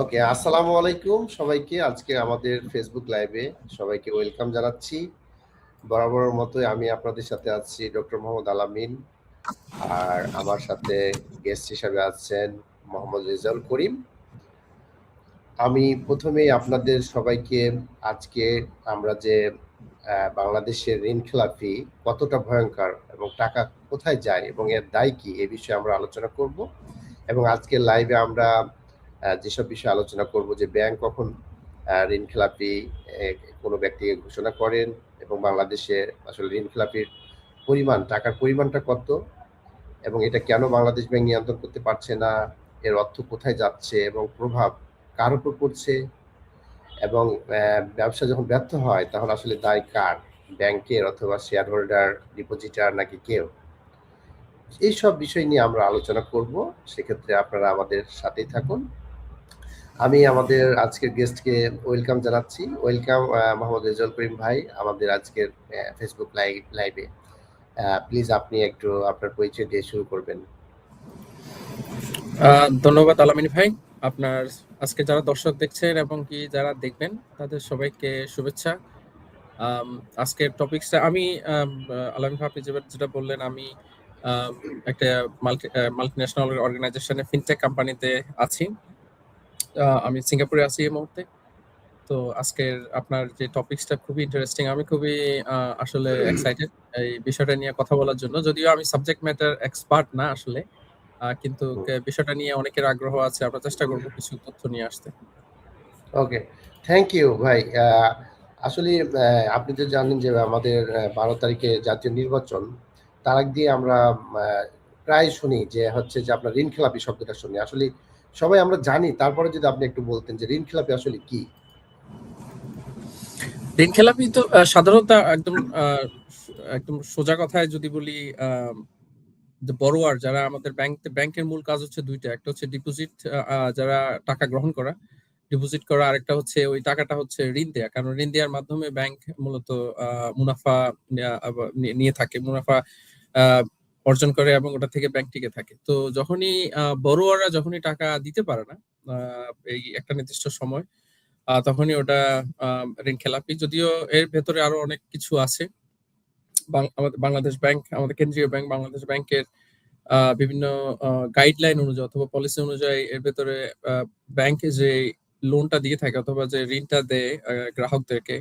ওকে, আসসালামু আলাইকুম সবাইকে। আজকে আমাদের ফেসবুক লাইভে সবাইকে ওয়েলকাম জানাচ্ছি। বরাবরের মতোই আমি আপনাদের সাথে আছি ডক্টর মোহাম্মদ আলামিন, আর আমার সাথে গেস্ট হিসাবে আছেন মোহাম্মদ রেজাউল করিম। আমি প্রথমেই আপনাদের সবাইকে আজকে আমরা যে বাংলাদেশের ঋণ খেলাপি কতটা ভয়ঙ্কর এবং টাকা কোথায় যায় এবং এর দায় কি, এ বিষয়ে আমরা আলোচনা করব। এবং আজকের লাইভে আমরা যেসব বিষয়ে আলোচনা করব, যে ব্যাংক কখন ঋণ খেলাপি কোনো ব্যক্তিকে ঘোষণা করেন এবং বাংলাদেশে আসলে ঋণ খেলাপির টাকার পরিমাণটা কত, এবং এটা কেন বাংলাদেশ ব্যাংক নিয়ন্ত্রণ করতে পারছে না, এর অর্থ কোথায় যাচ্ছে এবং প্রভাব কার উপর পড়ছে, এবং ব্যবসা যখন ব্যর্থ হয় তখন আসলে দায় কার, ব্যাংকের অথবা শেয়ার হোল্ডার, ডিপোজিটার নাকি কেউ। এইসব বিষয় নিয়ে আমরা আলোচনা করব। সেক্ষেত্রে আপনারা আমাদের সাথেই থাকুন। আমি আমাদের আজকের গেস্টকে ওয়েলকাম জানাচ্ছি। ওয়েলকাম মোহাম্মদ রেজাউল করিম ভাই আমাদের আজকের ফেসবুক লাইভে। প্লিজ আপনি একটু আপনার পরিচয় দিয়ে শুরু করবেন। ধন্যবাদ আলামিন ভাই। আপনার আজকে যারা দর্শক দেখছেন এবং কি যারা দেখবেন তাদের সবাইকে শুভেচ্ছা। আজকের টপিকসটা আমি আলামিন ভাই, আপনি যেটা বললেন, আমি একটা মাল্টিন্যাশনাল অর্গানাইজেশনে ফিনটেক কোম্পানিতে আছি। আমি সিঙ্গাপুরে আছি এই মুহূর্তে। তো আজকের আপনার যে টপিকসটা খুবই ইন্টারেস্টিং, আমি খুবই আসলে এক্সাইটেড এই বিষয়টা নিয়ে কথা বলার জন্য। যদিও আমি সাবজেক্ট ম্যাটার এক্সপার্ট না আসলে, কিন্তু বিষয়টা নিয়ে অনেকের আগ্রহ আছে। আমরা চেষ্টা করব কিছু তথ্য নিয়ে আসতে। ওকে, থ্যাংক ইউ ভাই। আসলে আপনি তো জানেন যে আমাদের 12 তারিখে জাতীয় নির্বাচন। তার আগ দিয়ে আমরা প্রায় শুনি যে হচ্ছে যে আপনার ঋণ খেলাপি শব্দটা শুনি। আসলে সবাই আমরা জানি, তারপরে যদি আপনি একটু বলতেন যে ঋণ খেলাপি আসলে কি। ঋণ খেলাপি তো সাধারণত একদম সোজা কথায় যদি বলি, বড়োয়ার যারা আমাদের ব্যাংকের মূল কাজ হচ্ছে দুইটা। একটা হচ্ছে ডিপোজিট, যারা টাকা গ্রহণ করা, ডিপোজিট করা। আরেকটা হচ্ছে ওই টাকাটা হচ্ছে ঋণ দেয়া, কারণ ঋণ দেওয়ার মাধ্যমে ব্যাংক মূলত মুনাফা নিয়ে থাকে, মুনাফা অর্জন করে এবং ওটা থেকে ব্যাংক টিকে থাকে। তো যখনই বড়োয়ারা যখনই টাকা দিতে পারে না এই একটা নির্দিষ্ট সময়, তখনই ওটা ঋণ খেলাপি। যদিও এর ভেতরে আরো অনেক কিছু আছে। আমাদের বাংলাদেশ ব্যাংক, আমাদের কেন্দ্রীয় ব্যাংক বাংলাদেশ ব্যাংকের বিভিন্ন গাইডলাইন অনুযায়ী অথবা পলিসি অনুযায়ী এর ভেতরে ব্যাংক যে লোনটা দিয়ে থাকে অথবা যে ঋণটা দেয় গ্রাহকদেরকে,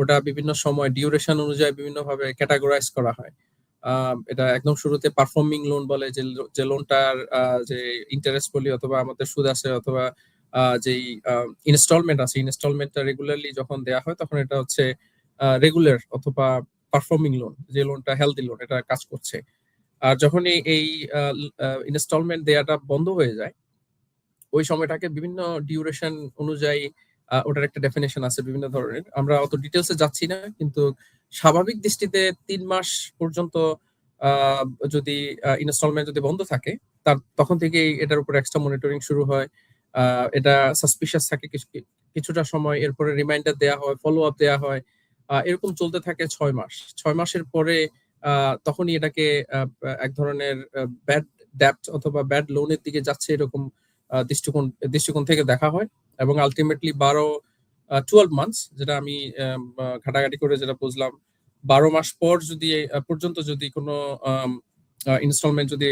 ওটা বিভিন্ন সময় ডিউরেশন অনুযায়ী বিভিন্ন ভাবে ক্যাটাগরাইজ করা হয়। এটা একদম শুরুতে পারফর্মিং লোন বলে, যে লোনটার যে ইন্টারেস্ট বলি অথবা আমাদের সুদ আছে অথবা যেই ইনস্টলমেন্ট আছে, ইনস্টলমেন্টটা রেগুলারলি যখন দেয়া হয় তখন এটা হচ্ছে রেগুলার অথবা পারফর্মিং লোন, যে লোনটা হেলদি লোন, এটা কাজ করছে। আর যখনই এই ইনস্টলমেন্ট দেয়াটা বন্ধ হয়ে যায়, ওই সময়টাকে বিভিন্ন ডিউরেশন অনুযায়ী ওটার একটা ডেফিনেশন আছে বিভিন্ন ধরনের। আমরা অত ডিটেলসে যাচ্ছি না, কিন্তু স্বাভাবিক দৃষ্টিতে 3 মাস পর্যন্ত যদি ইনস্টলমেন্ট যদি বন্ধ থাকে, তখন থেকেই এটার উপর এক্সট্রা মনিটরিং শুরু হয়। এটা সাসপিশিয়াস থাকে কিছুটা সময়, এরপরে রিমাইন্ডার দেয়া হয়, ফলো আপ দেয়া হয়। এরকম চলতে থাকে 6 মাস। 6 মাসের পরে তখনই এটাকে এক ধরনের ব্যাড ডেপ্ট অথবা ব্যাড লোনের দিকে যাচ্ছে এরকম দৃষ্টিকোণ থেকে দেখা হয়। এবং আলটিমেটলি 12 মান্থস, যেটা আমি ঘাটাঘাটি করে যেটা বুঝলাম, 12 মাস পর্যন্ত যদি কোনো ইনস্টলমেন্ট যদি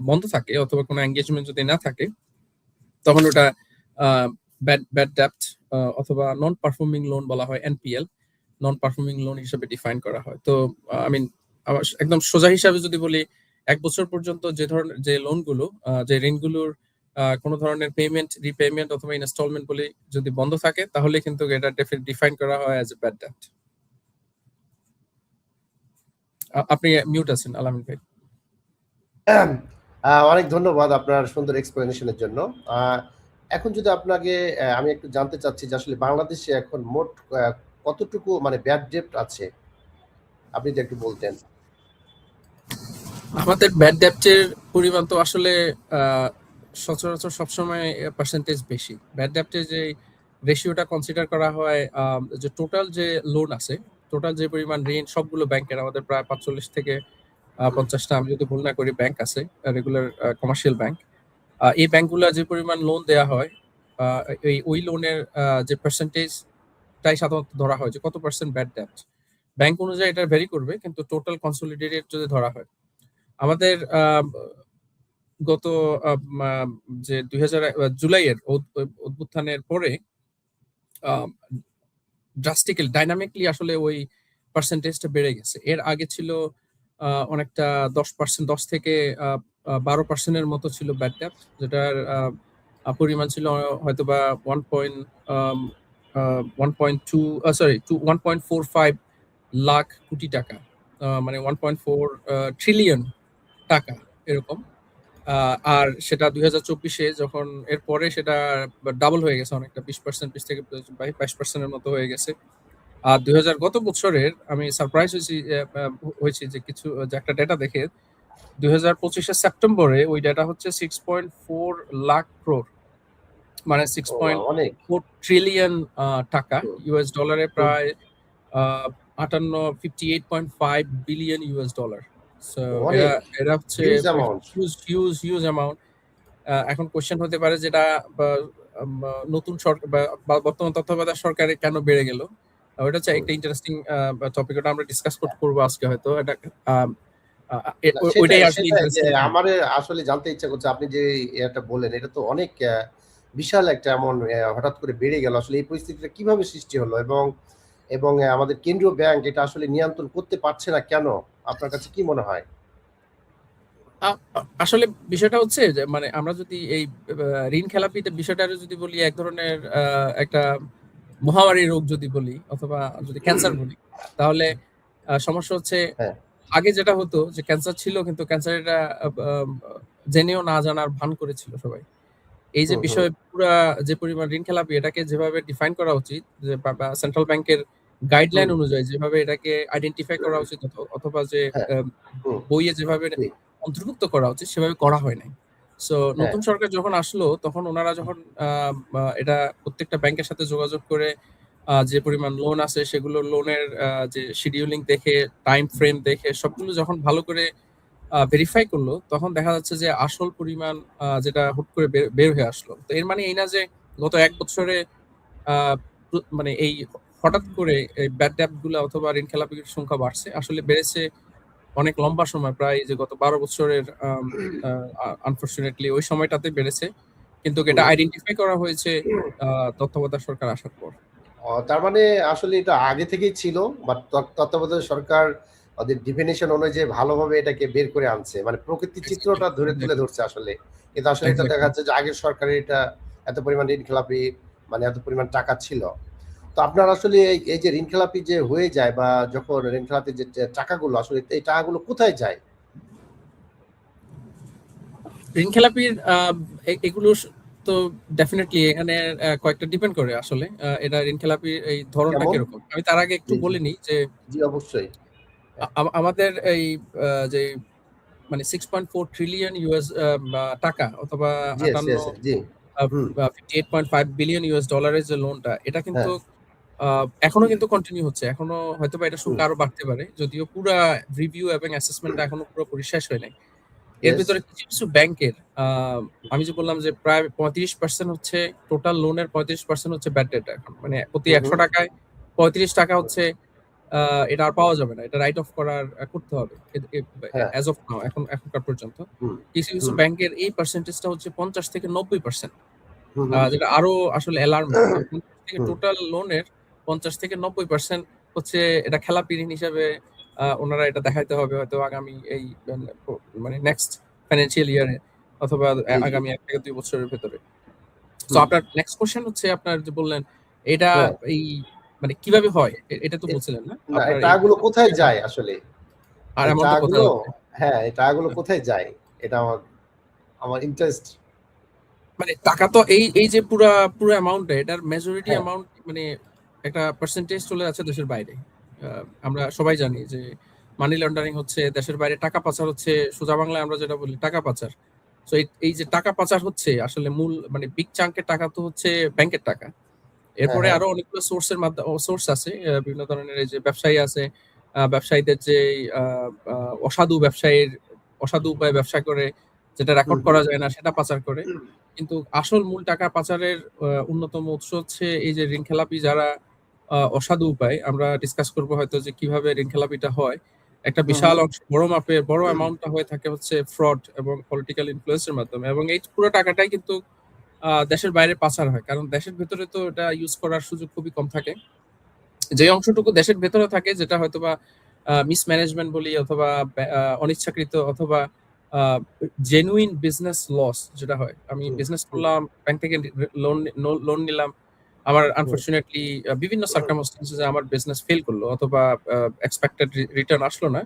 বন্ধ থাকে অথবা কোনো এঙ্গেজমেন্ট যদি না থাকে, তখন ওটা ব্যাড ডেপ্ট অথবা নন পারফর্মিং লোন বলা হয়, এনপিএল, নন পারফর্মিং লোন হিসেবে ডিফাইন করা হয়। তো একদম সোজা হিসাবে যদি বলি, 1 বছর পর্যন্ত যে লোনগুলো, যে ঋণগুলোর কোনো ধরনের পেমেন্ট, রিপেমেন্ট অথবা ইনস্টলমেন্ট বলে যদি বন্ধ থাকে, তাহলে কিন্তু এটা ডিফাইন করা হয় অ্যাজ এ ব্যাড ডেপ্ট। আপনি মিউট আছেন আলামিন ভাই। অনেক ধন্যবাদ আপনার সুন্দর এক্সপ্লেনেশনের জন্য। এখন যদি আপনাকে আমি একটু জানতে চাচ্ছি যে আসলে বাংলাদেশে এখন মোট কতটুকু মানে ব্যাড ডেপ্ট আছে, আপনি যদি একটু বলতেন। আমাদের ব্যাড ডেপ্টের পরিমাণ তো আসলে সচরাচর সবসময় পার্সেন্টেজ বেশি। ব্যাড ডেপ্টের যে রেশিওটা কনসিডার করা হয়, যে টোটাল যে লোন আছে, টোটাল যে পরিমাণ ঋণ সবগুলো ব্যাংকের, আমাদের প্রায় 45 থেকে 50টা, আমি যদি ভুল না করি, ব্যাংক আছে, রেগুলার কমার্শিয়াল ব্যাংক। এই ব্যাংকগুলো যে পরিমাণ লোন দেয়া হয়, ওই লোনের যে পার্সেন্টেজটাই সাধারণত ধরা হয় যে কত পার্সেন্ট ব্যাড ডেট। ব্যাংক অনুযায়ী এটা ভ্যারি করবে, কিন্তু টোটাল কনসোলিডেটেড যদি ধরা হয়, আমাদের গত যে 2000 জুলাইয়ের অভ্যুত্থানের পরে ড্রাস্টিক্যালি ডাইনামিকলি আসলে ওই পার্সেন্টেজটা বেড়ে গেছে। এর আগে ছিল অনেকটা 10%, 10 থেকে 12%-এর মতো ছিল ব্যাড ডেট, যেটার পরিমাণ ছিল হয়তোবা 1.45 লাখ কোটি টাকা, মানে 1.4 ট্রিলিয়ন টাকা এরকম। আর সেটা 2024-এ যখন এরপরে সেটা ডাবল হয়ে গেছে অনেকটা, 20%, 20 থেকে 22%-এর মতো হয়ে গেছে। আর গত বছরের আমি সারপ্রাইজ হয়েছি যে কিছু যে একটা ডেটা দেখে 2025-এর সেপ্টেম্বরে ওই ডেটা হচ্ছে 6.4 লাখ ক্রোড়, মানে অনেক 6.4 ট্রিলিয়ন টাকা, ইউএস ডলারে প্রায় 58 বিলিয়ন ইউএস ডলার। সো এরা হচ্ছে হিউজ অ্যামাউন্ট। এখন কোশ্চেন হতে পারে যেটা নতুন সরকার বা বর্তমান তত্ত্বাবধায়ক সরকারে কেন বেড়ে গেল, ওটা হচ্ছে একটা ইন্টারেস্টিং টপিক, ওটা আমরা ডিসকাস করবো আজকে হয়তো। এটা ওইটাই আসলে আমার আসলে জানতে ইচ্ছা করছে, আপনি যে এটা বললেন এটা তো অনেক বিশাল একটা এমন হঠাৎ করে বেড়ে গেল, আসলে এই পরিস্থিতিটা কিভাবে সৃষ্টি হলো এবং আমাদের কেন্দ্রীয় ব্যাংক এটা আসলে নিয়ন্ত্রণ করতে পারছে না কেন? আপনার কাছে কি মনে হয়? আসলে বিষয়টা হচ্ছে যে মানে আমরা যদি এই ঋণ খেলাপিতে বিষয়টা যদি বলি এক ধরনের একটা মহামারী রোগ যদি বলি, অথবা যদি ক্যান্সার বলি, তাহলে সমস্যা হচ্ছে আগে যেটা হতো যে ক্যান্সার ছিল, কিন্তু ক্যান্সার এটা জেনেও না জানার ভান করেছিল সবাই। এই যে বিষয় পুরা যে পরিমাণ ঋণ খেলাপি, এটাকে যেভাবে ডিফাইন করা উচিত, যে সেন্ট্রাল ব্যাংকের গাইডলাইন অনুযায়ী যেভাবে এটাকে আইডেন্টিফাই করা উচিত, অথবা যে বইয়ে যেভাবে অন্তর্ভুক্ত করা উচিত সেভাবে করা হয় নাই। সো নতুন সরকার যখন আসলো, তখন ওনারা যখন এটা প্রত্যেকটা ব্যাংকের সাথে যোগাযোগ করে যে পরিমাণ লোন আছে সেগুলো লোনের যে শিডিউলিং দেখে, টাইম ফ্রেম দেখে সবগুলো যখন ভালো করে ভেরিফাই করলো, তখন দেখা যাচ্ছে যে আসল পরিমাণ যেটা হুট করে বের হয়ে আসলো। তো এর মানে এই না যে গত 1 বছরে মানে এই হঠাৎ করে এই ব্যাড ডেট গুলো অথবা ঋণ খেলাপির সংখ্যা বাড়ছে, আসলে বেড়েছে অনেক লম্বা সময়, প্রায় যে গত 12 বছরের আনফরচুনেটলি ওই সময়টাতে বেড়েছে, কিন্তু এটা আইডেন্টিফাই করা হয়েছে তত্ত্বাবধায়ক সরকার আসার পর। তার মানে আসলে এটা আগে থেকেই ছিল, বাট তত্ত্বাবধায়ক সরকার ওদের ডিফিনিশন অনুযায়ী ভালোভাবে এটাকে বের করে আনছে, মানে প্রকৃতির চিত্রটা তুলে ধরছে আসলে। কিন্তু আসলে এটা দেখা যাচ্ছে যে আগের সরকারের এটা এত পরিমাণ ঋণ খেলাপি, মানে এত পরিমাণ টাকা ছিল। তো আপনার আসলে এই যে ঋণ খেলাপি যে হয়ে যায়, বা যখন ঋণ খেলাপি যে টাকাগুলো আসলে এই টাকাগুলো কোথায় যায়? ঋণ খেলাপির এগুলো তো ডেফিনেটলি এখানে কয়েকটা ডিপেন্ড করে আসলে এটা ঋণ খেলাপির এই ধরনটা কিরকম। আমি তার আগে একটু বলে নিই যে জি অবশ্যই আমাদের এই যে মানে 6.4 ট্রিলিয়ন ইউএস টাকা, অথবা 58.5 বিলিয়ন ইউএস ডলারের যে লোনটা, এটা কিন্তু এখনো কিন্তু কন্টিনিউ হচ্ছে। এখনো হয়তোবা এটা সংখ্যা আরো বাড়তে পারে, যদিও পুরা রিভিউ এবং অ্যাসেসমেন্টটা এখনো পুরোপুরি শেষ হয় নাই। এর ভিতরে কিছু ব্যাংকের আমি যে বললাম যে প্রায় 35% হচ্ছে টোটাল লোনের, 35% হচ্ছে ব্যাড ডেট। এখন মানে প্রতি 100 টাকায় 35 টাকা হচ্ছে এটা আর পাওয়া যাবে না, এটা রাইট অফ করতে হবে অ্যাজ অফ নাও, এখনকার পর্যন্ত। কিছু ব্যাংকের এই পার্সেন্টেজটা হচ্ছে 50 থেকে 90%, যেটা আরো আসলে অ্যালার্মিং। টোটাল লোনের 50 থেকে 90% হচ্ছে এটা খেলাপি ঋণ হিসেবে ওনারা এটা দেখাইতে হবে হয়তো আগামী এই মানে নেক্সট ফাইন্যান্সিয়াল ইয়ারে, অথবা আগামী 1 থেকে 2 বছরের ভেতরে। তো আপনার নেক্সট কোশ্চেন হচ্ছে, আপনার যে বললেন এটা এই মানে কিভাবে হয়, এটা তো বলছিলেন না? আপনার টাকাগুলো কোথায় যায় আসলে? আর এমনটা কোথায়? হ্যাঁ, এই টাকাগুলো কোথায় যায়? এটা আমার ইন্টারেস্ট। মানে টাকা তো এই যে পুরো অ্যামাউন্টটা, এটার মেজরিটি অ্যামাউন্ট মানে একটা পার্সেন্টেজ চলে যাচ্ছে দেশের বাইরে। আমরা সবাই জানি যে মানি লন্ডারিং হচ্ছে, দেশের বাইরে টাকা পাচার হচ্ছে, সোজা বাংলায় আমরা যেটা বলি টাকা পাচার। সো এই যে টাকা পাচার হচ্ছে, আসলে মূল মানে বিগ চাঙ্কের টাকা তো হচ্ছে ব্যাংকের টাকা। এরপরে আরো অনেকগুলো সোর্স আছে, বিভিন্ন ধরনের এই যে ব্যবসায়ী আছে, ব্যবসায়ীদের যে অসাধু উপায়ে ব্যবসা করে যেটা হুম, রেকর্ড হুম। করা যায় না সেটা পাচার করে। কিন্তু আসল মূল টাকা পাচারের অন্যতম উৎস হচ্ছে এই যে ঋণখেলাপি যারা অসাধু উপায় আমরা ডিসকাস করব হয়তো যে কিভাবে ঋণখেলাপিটা হয়। একটা হুম, বিশাল হুম। অংশ বড় মাপের বড় অ্যামাউন্টটা হয়ে থাকে হচ্ছে ফ্রড এবং পলিটিক্যাল ইনফ্লুয়েন্স এর মাধ্যমে এবং এই পুরো টাকাটাই কিন্তু দেশের বাইরে পাচার হয়। কারণ দেশের ভেতরে তো এটা ইউজ করার সুযোগ খুবই কম থাকে। যে অংশটুকু দেশের ভেতরে থাকে যেটা হয়তোবা মিসম্যানেজমেন্ট বলি অথবা অনিচ্ছাকৃত অথবা আ জেনুইন বিজনেস লস যেটা হয়। আমি হুম, বিজনেস হুম, করলাম, ব্যাংক থেকে লোন নিলাম। আমার হুম, আনফরচুনেটলি বিভিন্ন সার্কামস্টেন্সেস এ আমার বিজনেস ফেইল করলো অথবা এক্সপেক্টেড রিটার্ন আসলো না।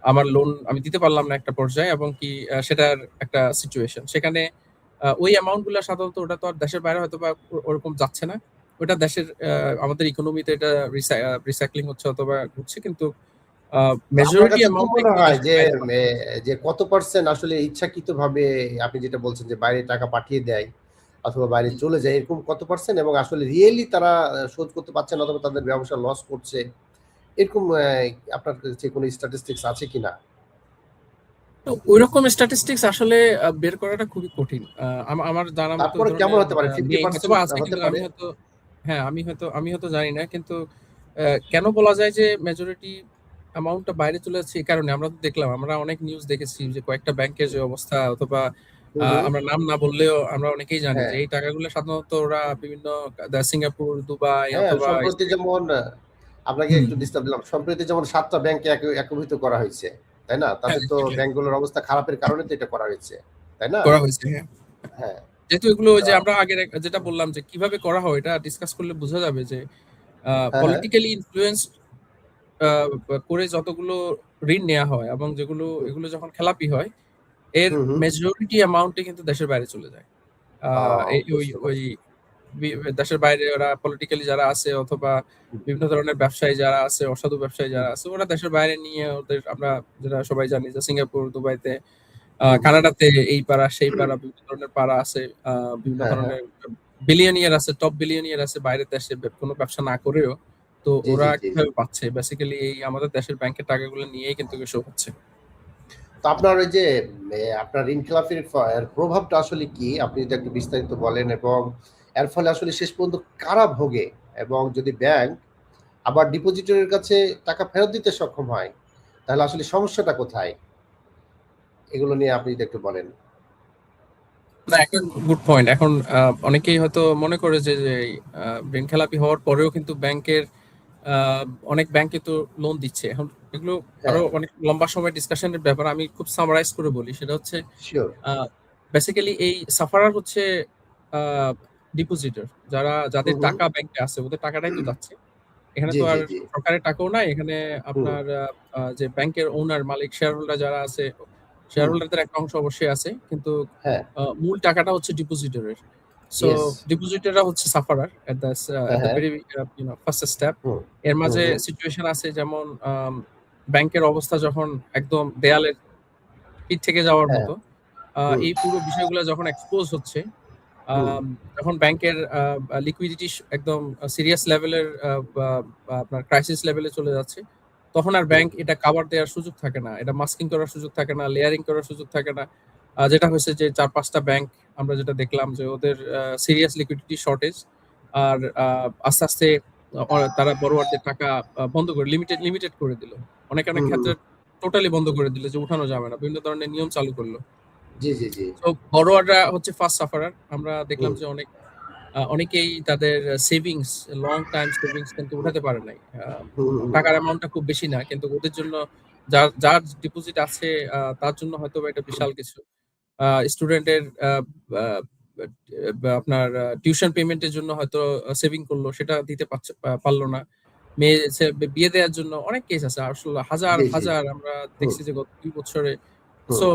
আমার লোন আমি দিতে পারলাম না একটা পর্যায়ে এবং কি সেটার একটা সিচুয়েশন। সেখানে ওই অ্যামাউন্ট গুলা সাধারণত ওটা তো আর দেশের বাইরে হয়তোবা ওরকম যাচ্ছে না। ওটা দেশের আমাদের ইকোনমিতে এটা রিসাইক্লিং হচ্ছে অথবা ঘটছে কিন্তু আ তো আপনার মেজরিটি কাছে কি অ্যামাউন্টটাই মনে কিন্তু হয় দেশের যে বাইরে পাঠায়। যে কত পার্সেন্ট আসলে ইচ্ছাকৃতভাবে আপনি যেটা বলছেন যে বাইরে টাকা পাঠিয়ে দেয় অথবা বাইরে হুম। চলে যায় এরকম কত পার্সেন্ট এবং আসলে রিয়েলি তারা শোধ করতে পারছে না অথবা তাদের ব্যবসা লস করছে এরকম আপনার কাছে কোনো স্ট্যাটিস্টিক্স আছে কিনা? তো ঐরকম স্ট্যাটিস্টিক্স আসলে বের করাটা খুবই কঠিন। আমার জানা মতে ওই তারপরে কেমন ধরনের হতে পারে নেই। হয়তোবা 50% আছে হতে কিন্তু পারে? হ্যাঁ, আমি হয়তো জানি না। কিন্তু কেন বলা যায় যে মেজরিটি অ্যামাউন্টটা বাইরে চলে যাচ্ছে এই কারণে আমরা তো দেখলাম আমরা অনেক নিউজ দেখেছি যে কয়েকটা ব্যাংকের যে অবস্থা অথবা হুম, হুম। আমরা নাম না বললেও আমরা অনেকেই জানি যে হ্যাঁ, এই টাকাগুলো সাধারণত ওরা বিভিন্ন সিঙ্গাপুর, দুবাই হ্যাঁ, অথবা সম্প্রতি যেমন আপনাকে হুম, একটু ডিস্টার্ব দিলাম। সম্প্রতি যেমন ৭ টা ব্যাংকে একীভূত করা হয়েছে। তাই না? হ্যাঁ, তাদের তো এক্সাক্টলি ব্যাংকগুলোর অবস্থা খারাপের কারণে তো এটা করা হয়েছে। তাই না? করা হয়েছে। হ্যাঁ। হ্যাঁ। যেহেতু এগুলো ওই তা যে আমরা আগের যেটা বললাম যে কিভাবে করা হয় এটা ডিসকাস করলে বোঝা যাবে যে হ্যাঁ, হ্যাঁ। পলিটিক্যালি ইনফ্লুয়েন্স আ করে যতগুলো ঋণ নেয়া হয় এবং হুম, এগুলো যখন খেলাপি হয়, এর হুম, হুম। মেজরিটি অ্যামাউন্টই কিন্তু দেশের বাইরে চলে যায়। আ আ এই ওই বুঝতে ওই পারছি। বি দেশের বাইরে ওরা পলিটিক্যালি যারা আছে অথবা হুম, বিভিন্ন ধরনের ব্যবসায়ী যারা আছে, অসাধু ব্যবসায়ী হুম, যারা আছে, ওরা দেশের বাইরে নিয়ে ওদের আমরা যেটা সবাই জানি যে সিঙ্গাপুর, দুবাইতে, হুম। কানাডাতে এই পাড়া, সেই পাড়া বিভিন্ন ধরনের পাড়া আছে। বিভিন্ন হ্যাঁ, হ্যাঁ। ধরনের বিলিয়নিয়ার আছে, টপ বিলিয়নিয়ার আছে বাইরের দেশে কোনো ব্যবসা না করেও। তো জি, ওরা জি, জি, জি। কিভাবে পাচ্ছে? বেসিক্যালি এই আমাদের দেশের ব্যাংকের টাকাগুলো নিয়েই কিন্তু এসব হচ্ছে। তো আপনার ওই যে আপনার ঋণ খেলাপির এর প্রভাবটা আসলে কি? আপনি যদি একটু বিস্তারিত বলেন এবং এর ফলে আসলে শেষ পর্যন্ত কারা ভোগে? এবং যদি ব্যাংক আবার ডিপোজিটরের কাছে টাকা ফেরত দিতে সক্ষম হয়, তাহলে আসলে সমস্যাটা কোথায়? এগুলো নিয়ে আপনি যদি একটু বলেন। না, একটা গুড পয়েন্ট। এখন অনেকেই হয়তো মনে করে যে ঋণ খেলাপি হওয়ার পরেও কিন্তু ব্যাংকের আ অনেক ব্যাংক কিন্তু লোন দিচ্ছে। এখন এগুলো আরো হ্যাঁ, অনেক লম্বা সময় ডিসকাশনের ব্যাপার। আমি খুব সামারাইজ করে বলি। সেটা হচ্ছে সিউর। আ বেসিক্যালি এই সাফারার হচ্ছে আ ডিপোজিটর। হুম, যাদের হুম। টাকা ব্যাংকে আছে ওদের টাকাটাই তো যাচ্ছে। এখানে জি, তো জি, আর জি। সরকারের টাকাও নাই। এখানে হুম, আপনার যে ব্যাংকের ওনার মালিক শেয়ার হোল্ডার যারা আছে, শেয়ার হুম। হোল্ডারদের একটা অংশ অবশ্যই আছে। কিন্তু হ্যাঁ, মূল টাকাটা হচ্ছে ডিপোজিটরের। So yes. ডিপোজিটররা হচ্ছে সাফারার হ্যাঁ, এট দ্য হ্যাঁ। Very first step. হুম, এর হুম, মাঝে হুম, সিচুয়েশন আছে যেমন ব্যাংকের অবস্থা যখন একদম দেয়ালের পিঠ থেকে যাওয়ার হ্যাঁ, মতো, হুম, এই পুরো বিষয়গুলা যখন এক্সপোজ হচ্ছে, হুম, আম যখন ব্যাংকের লিকুইডিটি একদম সিরিয়াস লেভেলের বা আপনার ক্রাইসিস লেভেলে চলে যাচ্ছে, তখন আর হুম, ব্যাংক এটা কাভার দেওয়ার সুযোগ থাকে না। এটা মাস্কিং করার সুযোগ থাকে না, লেয়ারিং করার সুযোগ থাকে না। যেটা হয়েছে যে ৪-৫ টা ব্যাংক আমরা যেটা দেখলাম যে ওদের সিরিয়াস লিকুইডিটি শর্টেজ আর আস্তে, আস্তে তারা বড়োয়ারদের টাকা বন্ধ করে লিমিটেড করে দিল। অনেক হুম, হুম। ক্ষেত্রে টোটালি বন্ধ করে দিল যে উঠানো যাবে না। বিভিন্ন ধরনের নিয়ম চালু করল। জি, জি, জি। তো বড়োয়াররা হচ্ছে ফার্স্ট সাফারার। আমরা দেখলাম হুম, যে অনেকেই তাদের সেভিংস, লং টাইম সেভিংস কিন্তু উঠাতে পারে নাই। হুম, হুম, হুম, টাকার অ্যামাউন্টটা খুব বেশি না। কিন্তু ওদের জন্য যার ডিপোজিট আছে তার জন্য হয়তোবা এটা বিশাল কিছু। স্টুডেন্টের আ আ আপনার টিউশন পেমেন্টের জন্য হয়তো সেভিং করলো, সেটা দিতে পারল না। মেয়ে বিয়ে দেওয়ার জন্য অনেক কেস আছে। আসলে হাজার, জি, জি। হাজার আমরা হুম, দেখছি যে গত ২ বছরে। হুম, সো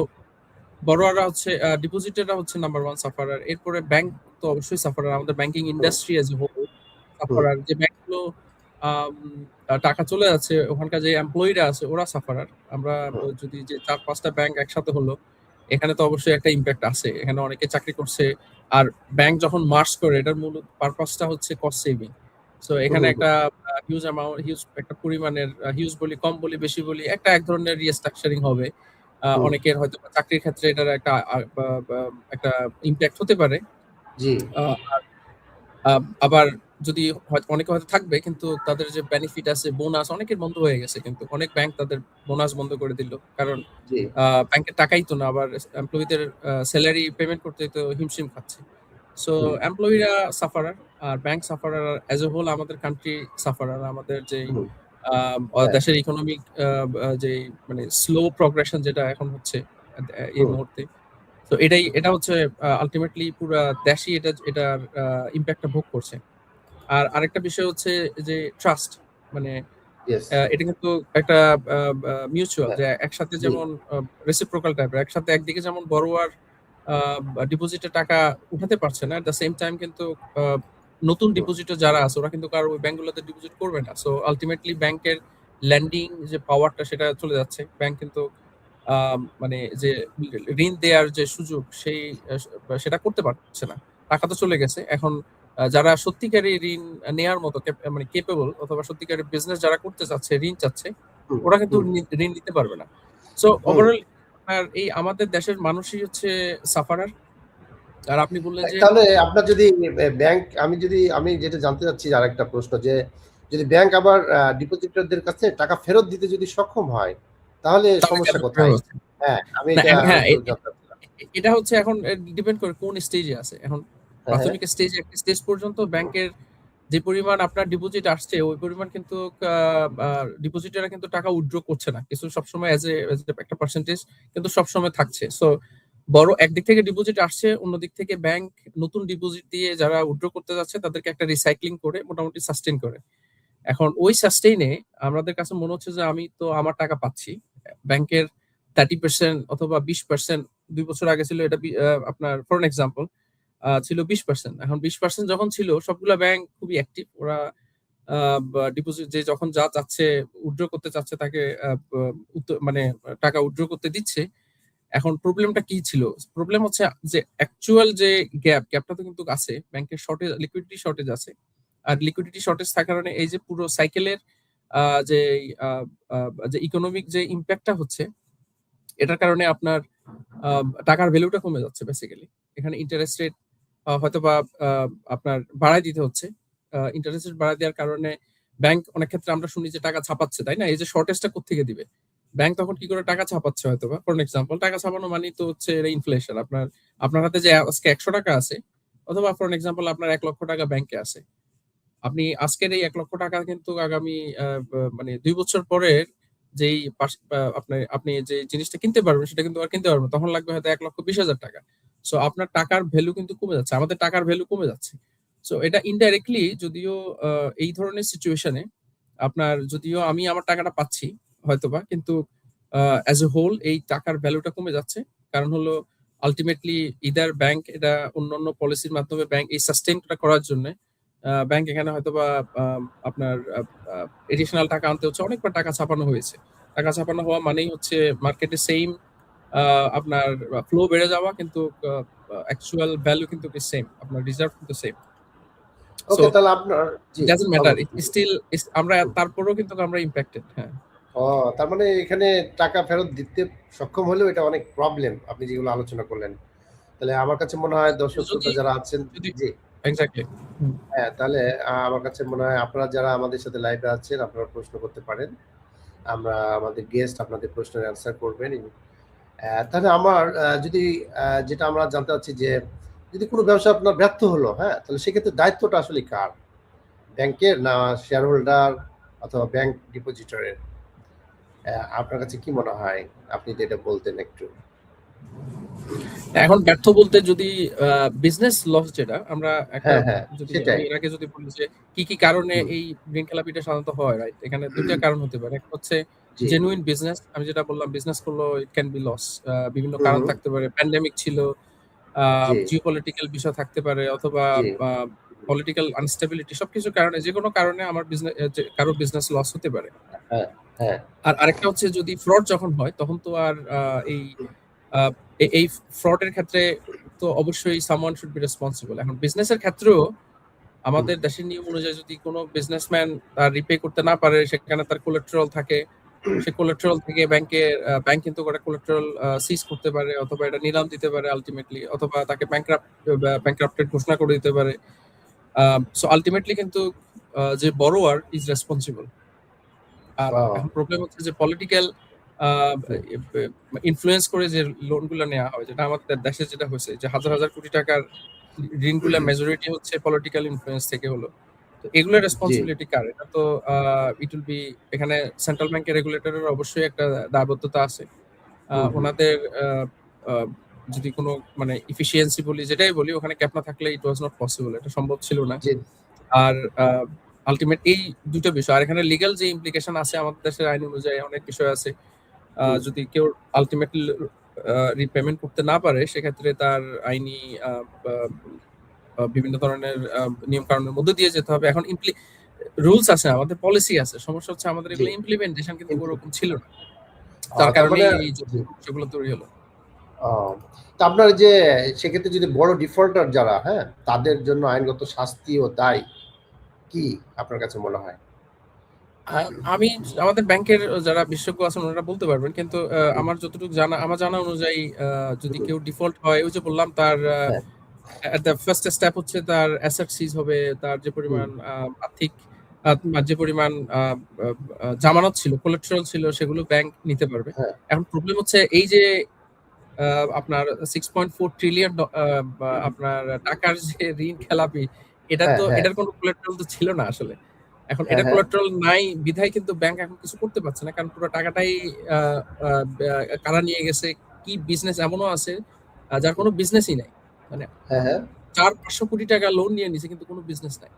বড়রা হচ্ছে ডিপোজিটররা হচ্ছে নাম্বার 1 সাফারার। এরপরে ব্যাংক তো অবশ্যই সাফারার। আমাদের banking hmm, industry as a whole hmm, sufferer. যে ব্যাংকগুলো আম টাকা চলে যাচ্ছে, ওখানকার যে এমপ্লয়িরা আছে ওরা সাফারার। আমরা হুম, যদি যে ৪-৫ টা ব্যাংক একসাথে হলো, এখানে তো অবশ্যই একটা ইমপ্যাক্ট আছে। এখানে অনেকে চাকরি করছে। আর ব্যাংক যখন মার্জ করে এটার মূল পারপাস টা হচ্ছে কস্ট সেভিং। সো হুম, এখানে হুম, একটা হিউজ একটা পরিমাণের হিউজ বলি, কম বলি, বেশি বলি, এক ধরনের রিস্ট্রাকচারিং হবে। হুম, অনেকের হয়তো চাকরির ক্ষেত্রে এটার একটা ইম্প্যাক্ট হতে পারে। জি, আ আবার যদি অনেকে হয়তো থাকবে কিন্তু তাদের যে বেনিফিট আছে, বোনাস অনেকের বন্ধ হয়ে গেছে কিন্তু। অনেক ব্যাংক তাদের বোনাস বন্ধ করে দিল। কারণ জি, ব্যাংকের টাকাই তো না, আবার এমপ্লয়িদের সেলারি পেমেন্ট করতে তো হিমশিম খাচ্ছে। সো হুম, এমপ্লয়িরা সাফারার আর bank sufferer as a whole আমাদের কান্ট্রি সাফারার। আমাদের যেই হুম, হ্যাঁ, দেশের ইকোনমিক যেই মানে স্লো প্রগ্রেশন যেটা এখন হচ্ছে এই হুম, মুহূর্তে। তো এটা হচ্ছে আল্টিমেটলি পুরা দেশই এটার ইমপ্যাক্টটা ভোগ করছে। আর আরেকটা বিষয় হচ্ছে যে ট্রাস্ট। মানে ইয়েস, এটা কিন্তু একটা আ আ মিউচুয়াল হ্যাঁ, যে একসাথে জি, যেমন রেসিপ্রোকাল টাইপের। একসাথে একদিকে যেমন বড়োয়ার আ ডিপোজিটে টাকা উঠাতে পারছে না। এট দ্য সেম টাইম কিন্তু আ নতুন হুম, ডিপোজিটর যারা আছে ওরা কিন্তু কারো ওই ব্যাংকগুলোতে ডিপোজিট করবে না। সো আল্টিমেটলি ব্যাংকের লেন্ডিং যে পাওয়ারটা সেটা চলে যাচ্ছে। ব্যাংক কিন্তু মানে যে ঋণ দেয়ার যে সুযোগ সেটা করতে পারছে না। টাকা তো চলে গেছে। এখন যারা সত্যিকারের ঋণ নেয়ার মতো মানে ক্যাপেবল অথবা সত্যিকারের বিজনেস যারা করতে চাচ্ছে, ঋণ চাচ্ছে, হুম, ওরা কিন্তু হুম, ঋণ নিতে পারবে না। সো হুম। ওভারঅল আপনার এই আমাদের দেশের মানুষই হচ্ছে সাফারার। আর আপনি বললেন যে তাহলে আপনার যদি আমি যেটা জানতে চাচ্ছি আরেকটা প্রশ্ন যে যদি ব্যাংক আবার ডিপোজিটরদের কাছে টাকা ফেরত দিতে যদি সক্ষম হয় তাহলে তাহলে কেন সমস্যা কিভাবে কোথায়? হচ্ছে? হ্যাঁ, আমি না এটা হ্যাঁ, আরেকটু জানতে চাচ্ছিলাম। এটা হচ্ছে এখন ডিপেন্ড করে কোন স্টেজে আছে। এখন হ্যাঁ, হ্যাঁ, প্রাথমিক স্টেজে একটা স্টেজ পর্যন্ত ব্যাংকের যে পরিমাণ আপনার ডিপোজিট আসছে ওই পরিমাণ কিন্তু আ আ ডিপোজিটাররা কিন্তু টাকা উইথড্র করছে না। কিছু সবসময় এজ এ একটা পার্সেন্টেজ কিন্তু সবসময় থাকছে। সো বড় একদিক থেকে ডিপোজিট আসছে, অন্যদিক থেকে ব্যাংক নতুন ডিপোজিট দিয়ে যারা উইথড্র করতে যাচ্ছে তাদেরকে একটা রিসাইক্লিং করে মোটামুটি সাস্টেইন করে। এখন ওই সাস্টেইন এ আমাদের কাছে মনে হচ্ছে যে আমি তো আমার টাকা পাচ্ছি। ব্যাংকের 30% অথবা 20% ২ বছর আগে ছিল এটা আপনার ফর এন এক্সাম্পল ছিল 20%। এখন 20% যখন ছিল সবগুলা ব্যাংক খুবই অ্যাক্টিভ। ওরা আ বা ডিপোজিট যে যখন যা চাচ্ছে উইথড্র করতে চাচ্ছে তাকে আ ব মানে টাকা উইথড্র করতে দিচ্ছে। এখন প্রবলেমটা কি ছিল? প্রবলেম হচ্ছে যে অ্যাকচুয়াল যে গ্যাপটা তো কিন্তু আছে। ব্যাংকের লিকুইডিটি শর্টেজ আছে। আর লিকুইডিটি শর্টেজ থাকার কারণে এই যে পুরো সাইকেলের আ যে আ আ যে ইকোনমিক যে ইমপ্যাক্টটা হচ্ছে, এটার কারণে আপনার আ টাকার ভ্যালুটা কমে যাচ্ছে বেসিক্যালি। এখানে ইন্টারেস্ট রেট হয়তোবা আ আপনার বাড়ায় দিতে হচ্ছে। ইন্টারেস্ট রেট বাড়ায় দেওয়ার কারণে ব্যাংক অনেক ক্ষেত্রে আমরা শুনি যে টাকা ছাপাচ্ছে, তাই না? এই যে শর্টেজটা কোত্থেকে দিবে? ব্যাংক তখন কি করে টাকা ছাপাচ্ছে হয়তোবা? ফর এন এক্সাম্পল টাকা ছাপানো মানেই তো হচ্ছে এটা ইনফ্লেশন। আপনার হাতে যে আজকে ৳১০০ আছে অথবা ফর এন এক্সাম্পল আপনার ৳১,০০,০০০ ব্যাংকে আছে। আপনি আজকের এই ৳১,০০,০০০ কিন্তু আগামী আ বা মানে ২ বছর পরের যেই আপনি যে জিনিসটা কিনতে পারবেন সেটা কিন্তু আর কিনতে পারবেন না। তখন লাগবে হয়তো ৳১,২০,০০০। সো আপনার টাকার ভ্যালু কিন্তু কমে যাচ্ছে। আমাদের টাকার ভ্যালু কমে যাচ্ছে। সো এটা ইনডাইরেক্টলি যদিও আ এই ধরনের সিচুয়েশন এ যদিও আমি আমার টাকাটা পাচ্ছি হয়তোবা কিন্তু অ্যাজ এ হোল এই টাকার ভ্যালুটা কমে যাচ্ছে। কারণ হলো আল্টিমেটলি ইদার ব্যাংক এটা অন্যান্য পলিসির মাধ্যমে ব্যাংক এই সাস্টেইন টা করার জন্যে ব্যাংক এখানে হয়তোবা আপনার আ আ এডিশনাল টাকা আনতে হচ্ছে। অনেকবার টাকা ছাপানো হয়েছে। টাকা ছাপানো হওয়া মানেই হচ্ছে মার্কেটে সেইম আ আপনার ফ্লো বেড়ে যাওয়া কিন্তু আ আ অ্যাকচুয়াল ভ্যালু কিন্তু সেম। আপনার রিজার্ভ কিন্তু সেম। সো ওকে তাহলে আপনার জি, ইট ডাজন্ট ম্যাটার। বলুন। স্টিল আমরা তারপরেও কিন্তু আমরা ইমপ্যাক্টেড। হ্যাঁ। ও তার মানে এখানে টাকা ফেরত দিতে সক্ষম হলেও এটা অনেক প্রবলেম আপনি যেগুলো আলোচনা করলেন। তাহলে আমার কাছে মনে হয় দর্শক যদি শ্রোতা যারা আছেন যদি জি, এক্সাক্টলি। হুম। হ্যাঁ, তাহলে আমার কাছে মনে হয় আপনারা যারা আমাদের সাথে লাইভে আছেন আপনারা প্রশ্ন করতে পারেন। আমরা আমাদের গেস্ট আপনাদের প্রশ্নের অ্যান্সার করবেন। তাহলে আমার যদি যেটা আমরা জানতে চাচ্ছি যে যদি কোনো ব্যবসা আপনার ব্যর্থ হলো, হ্যাঁ? তাহলে সেক্ষেত্রে দায়িত্বটা আসলে কার? ব্যাংকের না শেয়ার হোল্ডার অথবা ব্যাংক ডিপোজিটরের? আপনার কাছে কি মনে হয়? আপনি যদি এটা বলতেন একটু। এখন ব্যর্থ বলতে যদি বিজনেস লস যেটা আমরা একটা হ্যাঁ, হ্যাঁ, যদি আমি সেটাই। এর আগে যদি বলি যে কি কারণে হুম, এই ঋণ খেলাপিটা সাধারণত হয়, রাইট? এখানে ২ টা কারণ হতে পারে। একটা হচ্ছে জি, জেনুইন বিজনেস। আমি যেটা বললাম বিজনেস করলেও ইট ক্যান বি লস। বিভিন্ন হুম, কারণ হুম, থাকতে পারে। প্যান্ডেমিক ছিল, আ জি, জিওপলিটিক্যাল বিষয় থাকতে পারে অথবা জি, আ পলিটিক্যাল আনস্টেবিলিটি সবকিছুর কারণে যেকোনো কারণে আমার যে কারো বিজনেস লস হতে পারে। হ্যাঁ, হ্যাঁ, আর আরেকটা হচ্ছে যদি ফ্রড যখন হয় তখন তো আর এই আ এই ফ্রড এর ক্ষেত্রে তো অবশ্যই someone should be responsible। এখন বিজনেসের ক্ষেত্রেও হুম, আমাদের দেশের নিয়ম অনুযায়ী যদি কোন বিজনেসম্যান তার রিপে করতে না পারে সেখানে তার কোলাটেরাল থাকে। সে কোলাটেরাল থেকে ব্যাংক কিন্তু ওটা কোলাটেরাল সিজ করতে পারে, অথবা এটা নিলাম দিতে পারে আলটিমেটলি, অথবা তাকে ব্যাংক্রাপ্টেড ঘোষণা করে দিতে পারে। সো আলটিমেটলি কিন্তু যে বড়োয়ার ইজ রেসপন্সিবল। আর এখন প্রবলেম হচ্ছে যে পলিটিক্যাল ইনফ্লুয়েন্স করে যে লোনগুলো নেওয়া হয়, যেটা আমাদের দেশে যেটা হয়েছে, যে হাজার হাজার কোটি টাকার ঋণগুলো মেজরিটি হচ্ছে পলিটিক্যাল ইনফ্লুয়েন্স থেকে হলো। তো এগুলোর জি রেসপন্সিবিলিটি কার? এটা তো ইট উইল বি, এখানে সেন্ট্রাল ব্যাংকের রেগুলেটরের অবশ্যই একটা দায়বদ্ধতা আছে। ওনাদের যদি কোনো মানে ইফিসিয়েন্সি বলি, যেটাই বলি, ওখানে ক্যাপ না থাকলে ইট ওয়াজ নট পসিবল, এটা সম্ভব ছিল না। জি আর আলটিমেট এই দুটো বিষয়, আর এখানে লিগ্যাল যে ইমপ্লিকেশন আছে আমাদের দেশের আইন অনুযায়ী অনেক বিষয় আছে। যদি কেউ আলটিমেটলি রিপেমেন্ট করতে না পারে, সেক্ষেত্রে তার আইনি বিভিন্ন ধরনের নিয়ম কানুনের মধ্যে দিয়ে যেতে হবে। এখন রুলস আছে, আমাদের পলিসি আছে, সমস্যা হচ্ছে আমাদের জি এগুলো ইমপ্লিমেন্টেশন কিন্তু ওরকম ছিল না, তার তার কারণে মানে এই সমস্যাগুলো তৈরি হলো। তো আপনার যে সেক্ষেত্রে যদি বড় ডিফল্টার যারা, হ্যাঁ, তাদের জন্য আইনগত শাস্তি ও দায় কি আপনার কাছে মনে হয়? আমি আমাদের ব্যাংকের যারা বিশেষজ্ঞ আছেন ওনারা বলতে পারবেন, কিন্তু আমার যতটুকু জানা, আমার জানা অনুযায়ী যদি কেউ ডিফল্ট হয়, ওই যে বললাম, তার হ্যাঁ দ্য ফার্স্ট স্টেপ হচ্ছে তার অ্যাসেট সিজ হবে, তার যে পরিমাণ আর্থিক যে পরিমাণ জামানত ছিল, কোলাটেরাল ছিল, সেগুলো ব্যাংক নিতে পারবে। হ্যাঁ এখন প্রবলেম হচ্ছে এই যে আপনার 6.4 ট্রিলিয়ন আপনার টাকার যে ঋণ খেলাপি, এটা হ্যাঁ তো, হ্যাঁ এটার কোনো কোলাটেরাল তো ছিল না আসলে। এখন হ্যাঁ এটা হ্যাঁ কোলাটেরাল নাই বিধায় কিন্তু ব্যাংক এখন কিছু করতে পারছে না, কারণ পুরো টাকাটাই কারা নিয়ে গেছে। কি বিজনেস এমনও আছে যার কোনো বিজনেসই নাই, মানে হ্যাঁ হ্যাঁ 400-500 কোটি টাকা লোন নিয়ে নিছে, কিন্তু কোনো বিজনেস নাই।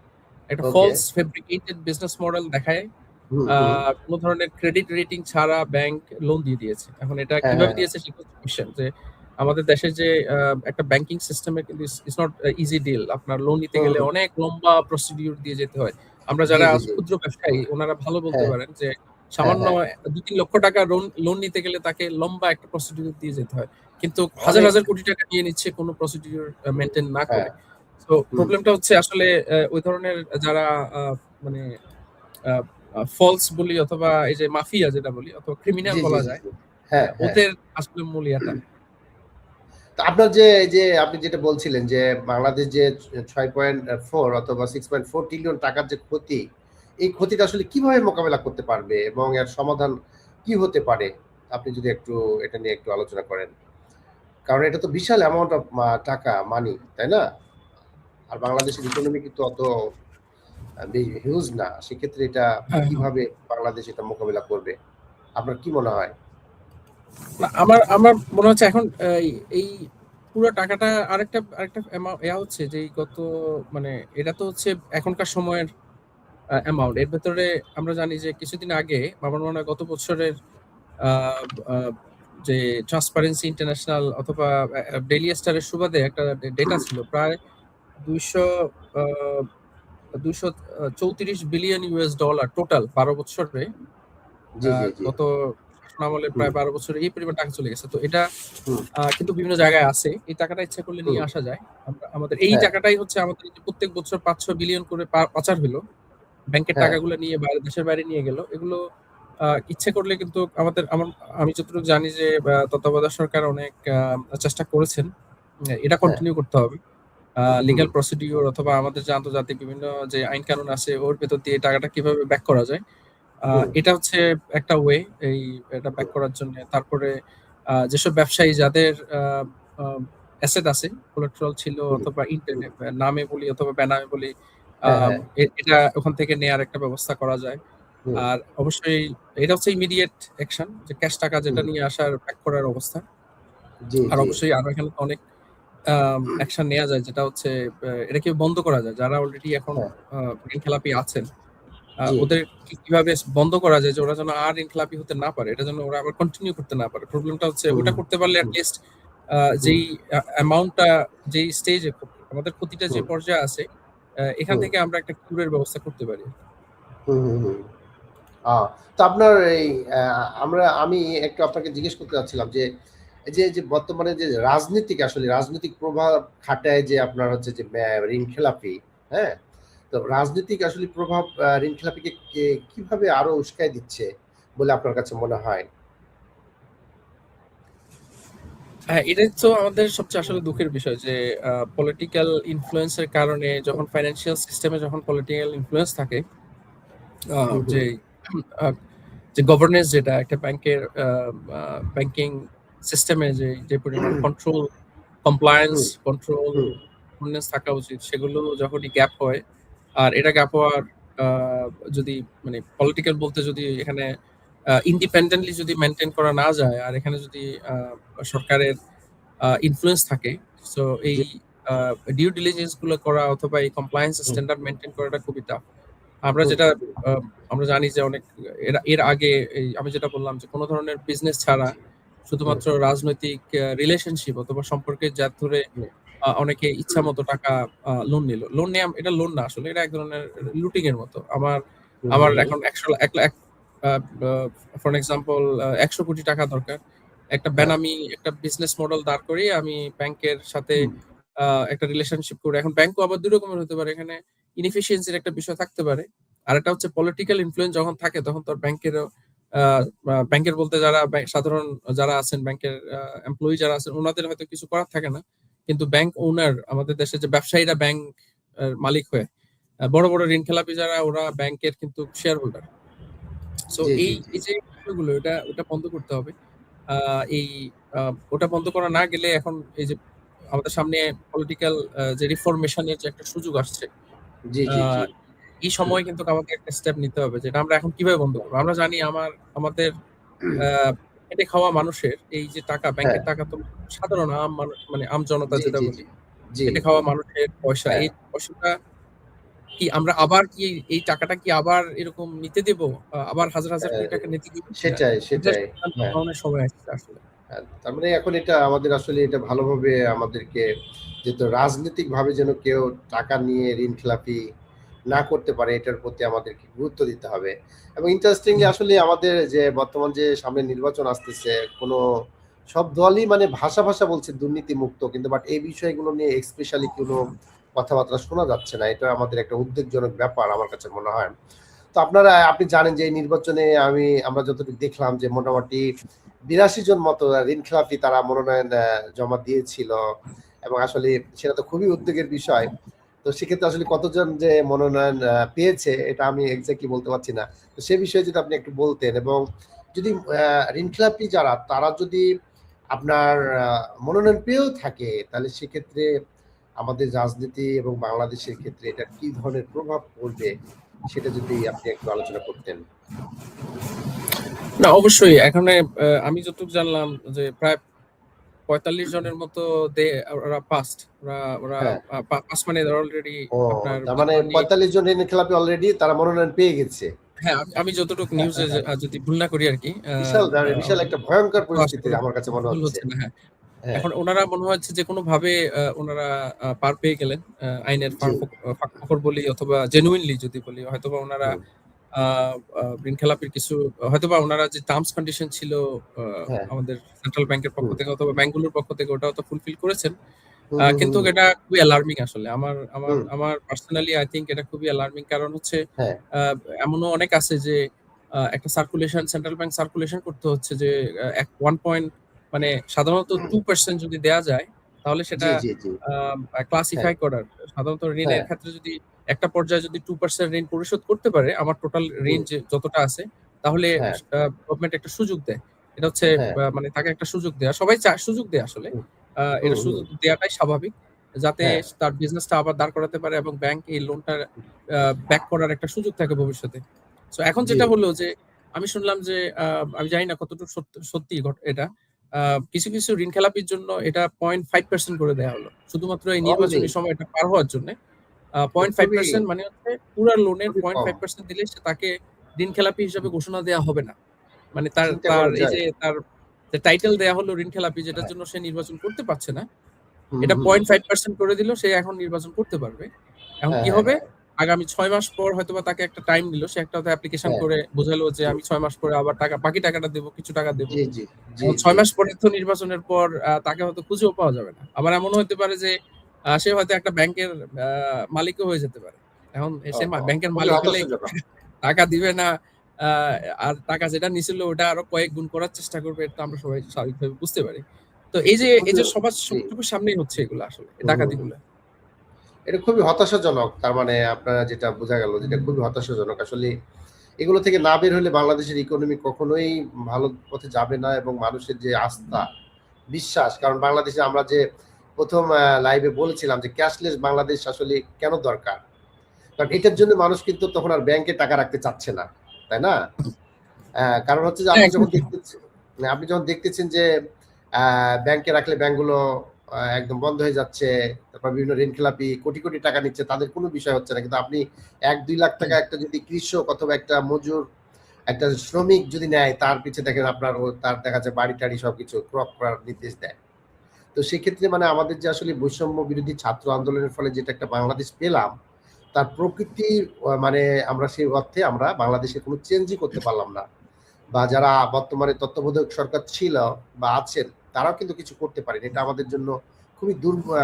একটা ওকে ফলস ফেব্রিকেটেড বিজনেস মডেল দেখায়, হুম হুম কোনো ধরনের ক্রেডিট রেটিং ছাড়া ব্যাংক লোন দিয়ে দিয়েছে। এখন এটা হ্যাঁ কিভাবে হ্যাঁ দিয়েছে সেটা হচ্ছে কোয়েশ্চেন, যে আমাদের দেশের যে একটা ব্যাংকিং সিস্টেমে কিন্তু ইটস নট ইজি ডিল। আপনার লোন নিতে হুম গেলে হুম অনেক লম্বা প্রসিডিউর দিয়ে যেতে হয়। আমরা জি যারা জি জি ক্ষুদ্র ব্যবসায়ী, ওনারা ভালো বলতে হ্যাঁ পারেন যে হ্যাঁ সামান্য হ্যাঁ ২-৩ লক্ষ টাকা লোন নিতে গেলে তাকে লম্বা একটা প্রসিডিউর দিয়ে যেতে হয়। কিন্তু হাজার অনেক হাজার কোটি টাকা নিয়ে নিচ্ছে কোনো প্রসিডিউর মেইনটেইন না হ্যাঁ করে। তো হুম প্রবলেমটা হচ্ছে আসলে ওই ধরনের যারা মানে ফলস বলি, অথবা এই যে মাফিয়া যেটা বলি, অথবা ক্রিমিনাল জি জি বলা জি যায়, জি হ্যাঁ হ্যাঁ ওদের আসলে মূল ইয়াটা। তো আপনার যে এই যে আপনি যেটা বলছিলেন যে বাংলাদেশ যে 6.4 অথবা 6.4 ট্রিলিয়ন টাকার যে ক্ষতি, এই ক্ষতিটা আসলে কিভাবে মোকাবেলা করতে পারবে এবং এর সমাধান কি হতে পারে? আপনি যদি একটু এটা নিয়ে একটু আলোচনা করেন। কারণ এটা তো বিশাল অ্যামাউন্ট অফ টাকা, মানি, তাই না? আর বাংলাদেশের ইকোনমি কিন্তু অত হিউজ না। সেক্ষেত্রে এটা হ্যাঁ, হ্যাঁ। কিভাবে বাংলাদেশ এটা মোকাবিলা করবে? আপনার কি মনে হয়? না, আমার আমার মনে হচ্ছে এখন এই পুরো টাকাটা আরেকটা আরেকটা ইয়া হচ্ছে যে এই গত, মানে এটা তো হচ্ছে এখনকার সময়ের অ্যামাউন্ট। এর ভেতরে আমরা জানি যে কিছুদিন আগে, আমার মনে হয় গত বছরের আহ, আহ, যে ট্রান্সপারেন্সি ইন্টারন্যাশনাল অথবা ডেইলি স্টারের সুবাদে একটা ডেটা ছিল, প্রায় 200 আহ, 234 বিলিয়ন ইউএস ডলার টোটাল 12 বছরে, জি, জি, জি। গত শাসনামলে হুম, প্রায় 12 বছরে এই পরিমাণ টাকা চলে গেছে। তো এটা হুম। কিন্তু বিভিন্ন জায়গায় আছে। এই টাকাটা ইচ্ছা করলে হুম, নিয়ে আসা যায়। আমাদের এই হ্যাঁ, টাকাটাই হচ্ছে আমাদের যে প্রত্যেক বছর ৫-৬ বিলিয়ন করে পাচার হলো। ব্যাংকের হ্যাঁ, টাকাগুলো নিয়ে দেশের বাইরে নিয়ে গেল। এগুলো ইচ্ছে করলে কিন্তু আমি যতটুকু জানি যে তত্ত্বাবধায়ক সরকার অনেক চেষ্টা করেছেন। এটা হ্যাঁ, কন্টিনিউ করতে হবে। হুম, লিগ্যাল প্রসিডিউর অথবা আমাদের যে আন্তর্জাতিক বিভিন্ন যে আইন কানুন আছে, ওর ভেতর দিয়ে এই টাকাটা কিভাবে ব্যাক করা যায়। হুম, এটা হচ্ছে একটা ওয়ে এটা ব্যাক হুম, করার জন্য। তারপরে যেসব ব্যবসায়ী যাদের অ্যাসেট আছে, কোলাটেরাল ছিল, হুম, অথবা হুম, নামে বলি অথবা বেনামে বলি, হ্যাঁ, হ্যাঁ, এটা ওখান থেকে নেয়ার একটা ব্যবস্থা করা যায়। হুম, আর অবশ্যই এটা হচ্ছে ইমিডিয়েট অ্যাকশন, যে ক্যাশ টাকা যেটা হুম, নিয়ে আসার ব্যাক করার অবস্থা। জি, আর জি, অবশ্যই আরো এখানে তো অনেক অ্যাকশন নেয়া যায়, যেটা হচ্ছে এটাকে বন্ধ করা যায়। যারা অলরেডি এখন হ্যাঁ, ঋণ খেলাপি আছেন, জি, ওদের কিভাবে বন্ধ করা যায় যে ওরা যেন আর ইনখিলাপি হতে না পারে, এটা যেন ওরা আবার কন্টিনিউ করতে না পারে। প্রবলেমটা হচ্ছে হুম, ওটা করতে পারলে হুম, এট লিস্ট হুম, যেই অ্যামাউন্টটা, যেই স্টেজে আমাদের ক্ষতিটা যে হুম, পর্যায়ে আছে, এখান হুম, থেকে আমরা একটা কিউরের ব্যবস্থা করতে পারি। হুম, হুম, হুম। আ তো আপনার এই আমি একটু আপনাকে জিজ্ঞেস করতে চাচ্ছিলাম যে, এই যে বর্তমানে যে রাজনৈতিক প্রভাব খাটায় যে আপনার হচ্ছে যে ঋণ খেলাপি, হ্যাঁ? তো রাজনৈতিক আসলে প্রভাব ঋণ খেলাপিকে কিভাবে আরো উস্কায় দিচ্ছে? বলে আপনার কাছে মনে হয়? হ্যাঁ, এটাই তো আমাদের সবচেয়ে আসলে দুঃখের বিষয় যে পলিটিক্যাল ইনফ্লুয়েন্সের কারণে যখন ফাইন্যান্সিয়াল সিস্টেমে যখন পলিটিক্যাল ইনফ্লুয়েন্স থাকে, হুম, যে হুম, আহ, যে গভর্নেন্স, যেটা একটা ব্যাংকের ব্যাংকিং সিস্টেমে যে যে পরিমাণ কন্ট্রোল, কমপ্লায়েন্স, হুম, কন্ট্রোল, হুম, গভর্নেন্স থাকা উচিত, সেগুলো যখনই গ্যাপ হয়, আর এটা গ্যাপ হওয়ার আহ, যদি মানে পলিটিক্যাল বলতে যদি এখানে ইন্ডিপেন্ডেন্টলি যদি মেনটেন করা না যায়, আর এখানে যদি সরকারের ইনফ্লুয়েন্স থাকে, সো এই জি, ডিউ ডিলিজেন্স গুলো করা অথবা এই কমপ্লায়েন্স হুম, স্ট্যান্ডার্ড মেনটেন করাটা খুবই টাফ। আমরা হুম, যেটা আহ, আমরা জানি যে অনেক এর আগে এই আমি যেটা বললাম যে কোনো ধরনের বিজনেস ছাড়া জি, হুম, শুধুমাত্র রাজনৈতিক রিলেশনশিপ অথবা সম্পর্কের জাত ধরে হুম, অনেকে ইচ্ছা মতো টাকা লোন নিল, লোন নেওয়া এটা লোন না, আসলে এটা এক ধরনের লুটিং এর মতো। আমার হুম, আমার হুম, এখন 1 লাখ ফর এক্সাম্পল 100 কোটি টাকা দরকার, একটা হ্যাঁ, বেনামি একটা বিজনেস মডেল দাঁড় করিয়ে আমি ব্যাংকের সাথে হুম, একটা রিলেশনশিপ করে। এখন ব্যাংকও আবার দুই রকমের হতে পারে, এখানে ইনএফিসিয়েন্সির একটা বিষয় থাকতে পারে, আর একটা হচ্ছে পলিটিক্যাল ইনফ্লুয়েন্স যখন থাকে তখন তোর ব্যাংকেরও ব্যাংকের বলতে যারা সাধারণ যারা আছেন, ব্যাংকের এমপ্লয়ি যারা আছেন, ওনাদের হয়তো কিছু করার থাকে না, কিন্তু ব্যাংক ওনার, আমাদের দেশে যে ব্যবসায়ীরা ব্যাংক মালিক হয়ে, বড় বড় ঋণ খেলাপি যারা, ওরা ব্যাংকের কিন্তু শেয়ার হোল্ডার। সো জি, এই জি, জি, এই যে বিষয়গুলো, এটা ওটা বন্ধ করতে হবে। এই ওটা বন্ধ করা না গেলে এখন এই যে আমাদের সামনে পলিটিক্যাল যে রিফরমেশনের যে একটা সুযোগ আসছে, জি, জি, জি, আহ, এই হুম, সময় কিন্তু আমাদের একটা স্টেপ নিতে হবে, যেটা আমরা এখন কিভাবে বন্ধ করবো। আমরা জানি আমাদের আহ, খেটে খাওয়া মানুষের এই যে টাকা, হ্যাঁ, ব্যাংকের টাকা তো সাধারণ আম মানে আম জনতা জি, যেটা জি, বলি, জি, জি, খেটে খাওয়া মানুষের পয়সা, হ্যাঁ, এই পয়সাটা কি আমরা আবার কি, এই টাকাটা কি আবার এরকম নিতে দেব, আবার হাজার হাজার হ্যাঁ, কোটি টাকা নিতে দেবো কিনা, সেটাই, এটা সেটাই, সিদ্ধান্ত হ্যাঁ। গ্রহণের সময় আসছে আসলে। হ্যাঁ, তার মানে এখন এটা আমাদের আসলে এটা ভালোভাবে আমাদেরকে যেহেতু রাজনৈতিকভাবে যেন কেউ টাকা নিয়ে ঋণ খেলাপি না করতে পারে এটার প্রতি আমাদেরকে গুরুত্ব দিতে হবে। এবং ইন্টারেস্টিংলি হুম। আসলে আমাদের যে বর্তমান যে সামনে নির্বাচন আসতেছে, কোনো সব দলই মানে ভাষা বলছে দুর্নীতিমুক্ত, কিন্তু বাট এই বিষয়গুলো নিয়ে স্পেশালি কোনো কথাবার্তা শোনা যাচ্ছে না। এটা আমাদের একটা উদ্বেগজনক ব্যাপার আমার কাছে মনে হয়। তো আপনি জানেন যে এই নির্বাচনে আমরা যতটুকু দেখলাম যে মোটামুটি ৮২ জন মতো ঋণখেলাপি তারা মনোনয়ন জমা দিয়েছিল, এবং আসলে সেটা তো খুবই উদ্বেগের বিষয়। তো সেক্ষেত্রে আসলে কতজন যে মনোনয়ন পেয়েছে এটা আমি এক্সাক্টলি বলতে পারছি না। তো সে বিষয়ে যদি আপনি একটু বলতেন, এবং যদি ঋণখেলাপি যারা তারা যদি আপনার মনোনয়ন পেয়েও থাকে, তাহলে সেক্ষেত্রে আমাদের রাজনীতি এবং বাংলাদেশের ক্ষেত্রে এটা কি ধরনের প্রভাব পড়বে, সেটা যদি আপনি একটু আলোচনা করতেন। না, অবশ্যই এখানে আমি যতটুকু জানলাম যে প্রায় 45 জনের মতো দে ওরা পাস্ট, ওরা ওরা হ্যাঁ। পাস মানে অলরেডি ও, আপনার তার মানে majority। ৪৫ জন ঋণখেলাপি অলরেডি তারা মনোনয়ন পেয়ে গেছে। হ্যাঁ, আমি যতটুকু নিউজে যদি ভুল না করি আর কি, বিশাল একটা ভয়ংকর হয়তো আশা পরিস্থিতি করি আমার কাছে মনে ভুল হচ্ছে। হচ্ছে না। হ্যাঁ, হ্যাঁ, এখন ওনারা মনে হচ্ছে যে কোনো ভাবে ওনারা পার পেয়ে গেলেন, আইনের জি, ফাঁকফোকর বলি অথবা জেনুইনলি যদি বলি, হয়তোবা ওনারা হুম, ঋণ খেলাপির কিছু, হয়তোবা ওনারা যে টার্মস কন্ডিশন ছিল হ্যাঁ, আমাদের সেন্ট্রাল ব্যাংকের পক্ষ হুম, থেকে অথবা ব্যাংকগুলোর পক্ষ থেকে, ওটাও তো ফুলফিল করেছেন। হুম, হুম, কিন্তু হুম, এটা খুবই অ্যালার্মিং আসলে। আমার আমার হুম, আমার পার্সোনালি আই থিংক এটা খুবই অ্যালার্মিং। কারণ হচ্ছে হ্যাঁ, আহ, এমনও অনেক আছে যে একটা সার্কুলেশন, সেন্ট্রাল ব্যাংক সার্কুলেশন করতে হচ্ছে যে এক 1 পয়েন্ট, মানে সাধারণত 2% যদি দেয়া যায়, তাহলে সেটা জি, জি, জি, হ্যাঁ, ক্লাসিফাই করার, সাধারণত ঋণের হ্যাঁ, ক্ষেত্রে যদি একটা পর্যায়ে যদি 2% ঋণ পরিশোধ করতে পারে আমার টোটাল ঋণ হুম, যে যতটা আছে, তাহলে হ্যাঁ, গভর্নমেন্ট একটা সুযোগ দেয়। এটা হচ্ছে হ্যাঁ, মানে তাকে একটা সুযোগ দেয়া, সবাই চায় সুযোগ দেয় আসলে। হুম, এটা হুম, হুম, সুযোগ দেয়াটাই স্বাভাবিক, যাতে হ্যাঁ, তার বিজনেসটা আবার দাঁড় করাতে পারে এবং ব্যাংক এই লোনটা ব্যাক করার একটা সুযোগ থাকে ভবিষ্যতে। সো এখন জি, যেটা হলো যে আমি শুনলাম যে আমি জানি না কতটুকু সত্যি এটা, কিছু কিছু ঋণ খেলাপির জন্য এটা 0.5% করে দেয়া হলো শুধুমাত্র এই অনলি, নির্বাচনী সময়টা পার হওয়ার জন্য। তো খুবই, 0.5% মানে হচ্ছে পুরা লোনের খুবই কম। 0.5% দিলে তাকে ঋণ খেলাপি হিসাবে ঘোষণা দেওয়া হবে না। মানে তার চিন্তা তার করা এই যায়। যে তার যে টাইটেল দেয়া হলো ঋণ খেলাপি, যেটার হ্যাঁ, জন্য সে নির্বাচন করতে পারছে না, হুম, এটা হুম, 0.5% করে দিল, সে এখন নির্বাচন করতে পারবে। এখন হ্যাঁ, কি হ্যাঁ, হবে? হ্যাঁ, আগামী ৬ মাস পর হয়তোবা তাকে একটা টাইম দিল। সে একটা হয়তো অ্যাপ্লিকেশন হ্যাঁ, করে বোঝালো যে হুম, আমি ৬ মাস পরে আবার বাকি টাকাটা দেব, কিছু টাকা দেব। জি, জি, জি, এখন জি, ৬ মাস পরে তো নির্বাচনের পর তাকে হয়তো খুঁজেও পাওয়া যাবে না। আবার এমনও হতে পারে যে সে হয়তো একটা ব্যাংকের মালিকও হয়ে যেতে পারে। এখন সে ওহো! ব্যাংকের খুবই মালিক হলে হতাশাজনক। টাকা দিবে না, আর টাকা যেটা নিছিল ওটা আরো কয়েক গুণ করার চেষ্টা করবে, এটা আমরা সবাই স্বাভাবিকভাবে বুঝতে পারি। তো এই যে সবার জি। চোখের সামনেই হচ্ছে এগুলো আসলে হুম, হুম, হুম। ডাকাতিগুলো। এটা খুবই হতাশাজনক। তার মানে আপনার যেটা বোঝা গেল যেটা খুবই হতাশাজনক। আসলে এগুলো থেকে না বের হলে বাংলাদেশের ইকোনমি কখনোই ভালো পথে যাবে না এবং মানুষের যে আস্থা, বিশ্বাস, কারণ বাংলাদেশে আমরা যে ১ম লাইভে বলেছিলাম যে ক্যাশলেস বাংলাদেশ আসলে কেন দরকার? কারণ এটার জন্য মানুষ কিন্তু তখন আর ব্যাংকে টাকা রাখতে চাচ্ছে না। তাই না? কারণ হচ্ছে যে হ্যাঁ, একদম ঠিক। আপনি যখন দেখতেছেন যে ব্যাংকে রাখলে ব্যাংকগুলো একদম বন্ধ হয়ে যাচ্ছে। তারপর বিভিন্ন ঋণখেলাপি কোটি, কোটি টাকা নিচ্ছে, তাদের কোনো বিষয় হচ্ছে না। কিন্তু আপনি ১-২ লাখ টাকা হুম, একটা যদি কৃষক অথবা একটা মজুর, একটা শ্রমিক যদি নেয়, তার পিছে দেখেন আপনার তার দেখা যায় বাড়ি-টাড়ি সবকিছু ক্রপ করার নির্দেশ দেয়। তো সেক্ষেত্রে মানে আমাদের যে আসলে বৈষম্য বিরোধী ছাত্র আন্দোলনের ফলে যেটা একটা বাংলাদেশ পেলাম, তার প্রকৃতির মানে আমরা সেই অর্থে আমরা বাংলাদেশে কোনো চেঞ্জই করতে পারলাম না। বা যারা বর্তমানে তত্ত্বাবধায়ক সরকার ছিল বা আছেন, তারাও কিন্তু কিছু করতে পারেনি। এটা আমাদের জন্য খুবই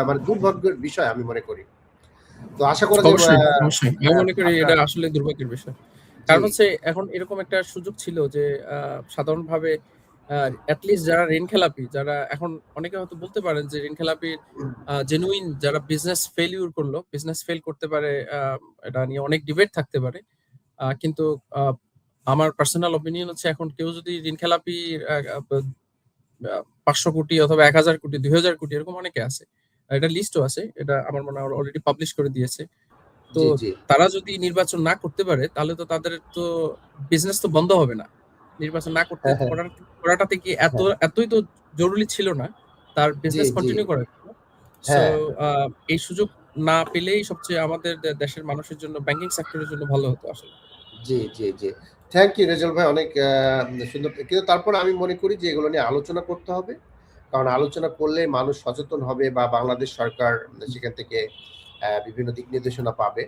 মানে দুর্ভাগ্যের বিষয় আমি মনে করি। তো আশা করা যায় অবশ্যই, অবশ্যই। আমি মনে করি আপনার এটা আসলে দুর্ভাগ্যের বিষয়। জি, কারণ হচ্ছে এখন এরকম একটা সুযোগ ছিল যে আ সাধারণভাবে এট লিস্ট যারা ঋণখেলাপি, যারা এখন অনেকে হয়তো বলতে পারেন যে ঋণখেলাপির জেনুইন যারা বিজনেস ফেইলিউর করলো, বিজনেস ফেইল করতে পারে, এটা নিয়ে অনেক ডিবেট থাকতে পারে। কিন্তু আ আমার পার্সোনাল ওপিনিয়ন হচ্ছে এখন কেউ যদি ঋণখেলাপি আ আ আ ৫০০ কোটি অথবা ১,০০০ কোটি, ২,০০০ কোটি এরকম অনেকে আছে। এটা লিস্টও আছে। এটা আমার মনে হয় অলরেডি পাবলিশ করে দিয়েছে। তো জি, জি। তারা যদি নির্বাচন না করতে পারে তাহলে তো তাদের তো বিজনেস তো বন্ধ হবে না। নির্বাচন না করতে হ্যাঁ, হ্যাঁ, করাটাতে কি হ্যাঁ। এতই তো জরুরি ছিল না তার জি, বিজনেস জি। কন্টিনিউ করার জন্য। সো হ্যাঁ। আ এই সুযোগ না পেলেই সবচেয়ে আমাদের দেশের মানুষের জন্য ব্যাংকিং সেক্টরের জন্য ভালো হতো আসলে। জি, জি, জি। থ্যাংক ইউ রেজাল ভাই, অনেক সুন্দর। কিন্তু তারপরে আমি মনে করি যে এগুলো নিয়ে আলোচনা করতে হবে। কারণ আলোচনা করলে মানুষ সচেতন হবে বা বাংলাদেশ সরকার সেখান থেকে বিভিন্ন দিক নির্দেশনা পাবে।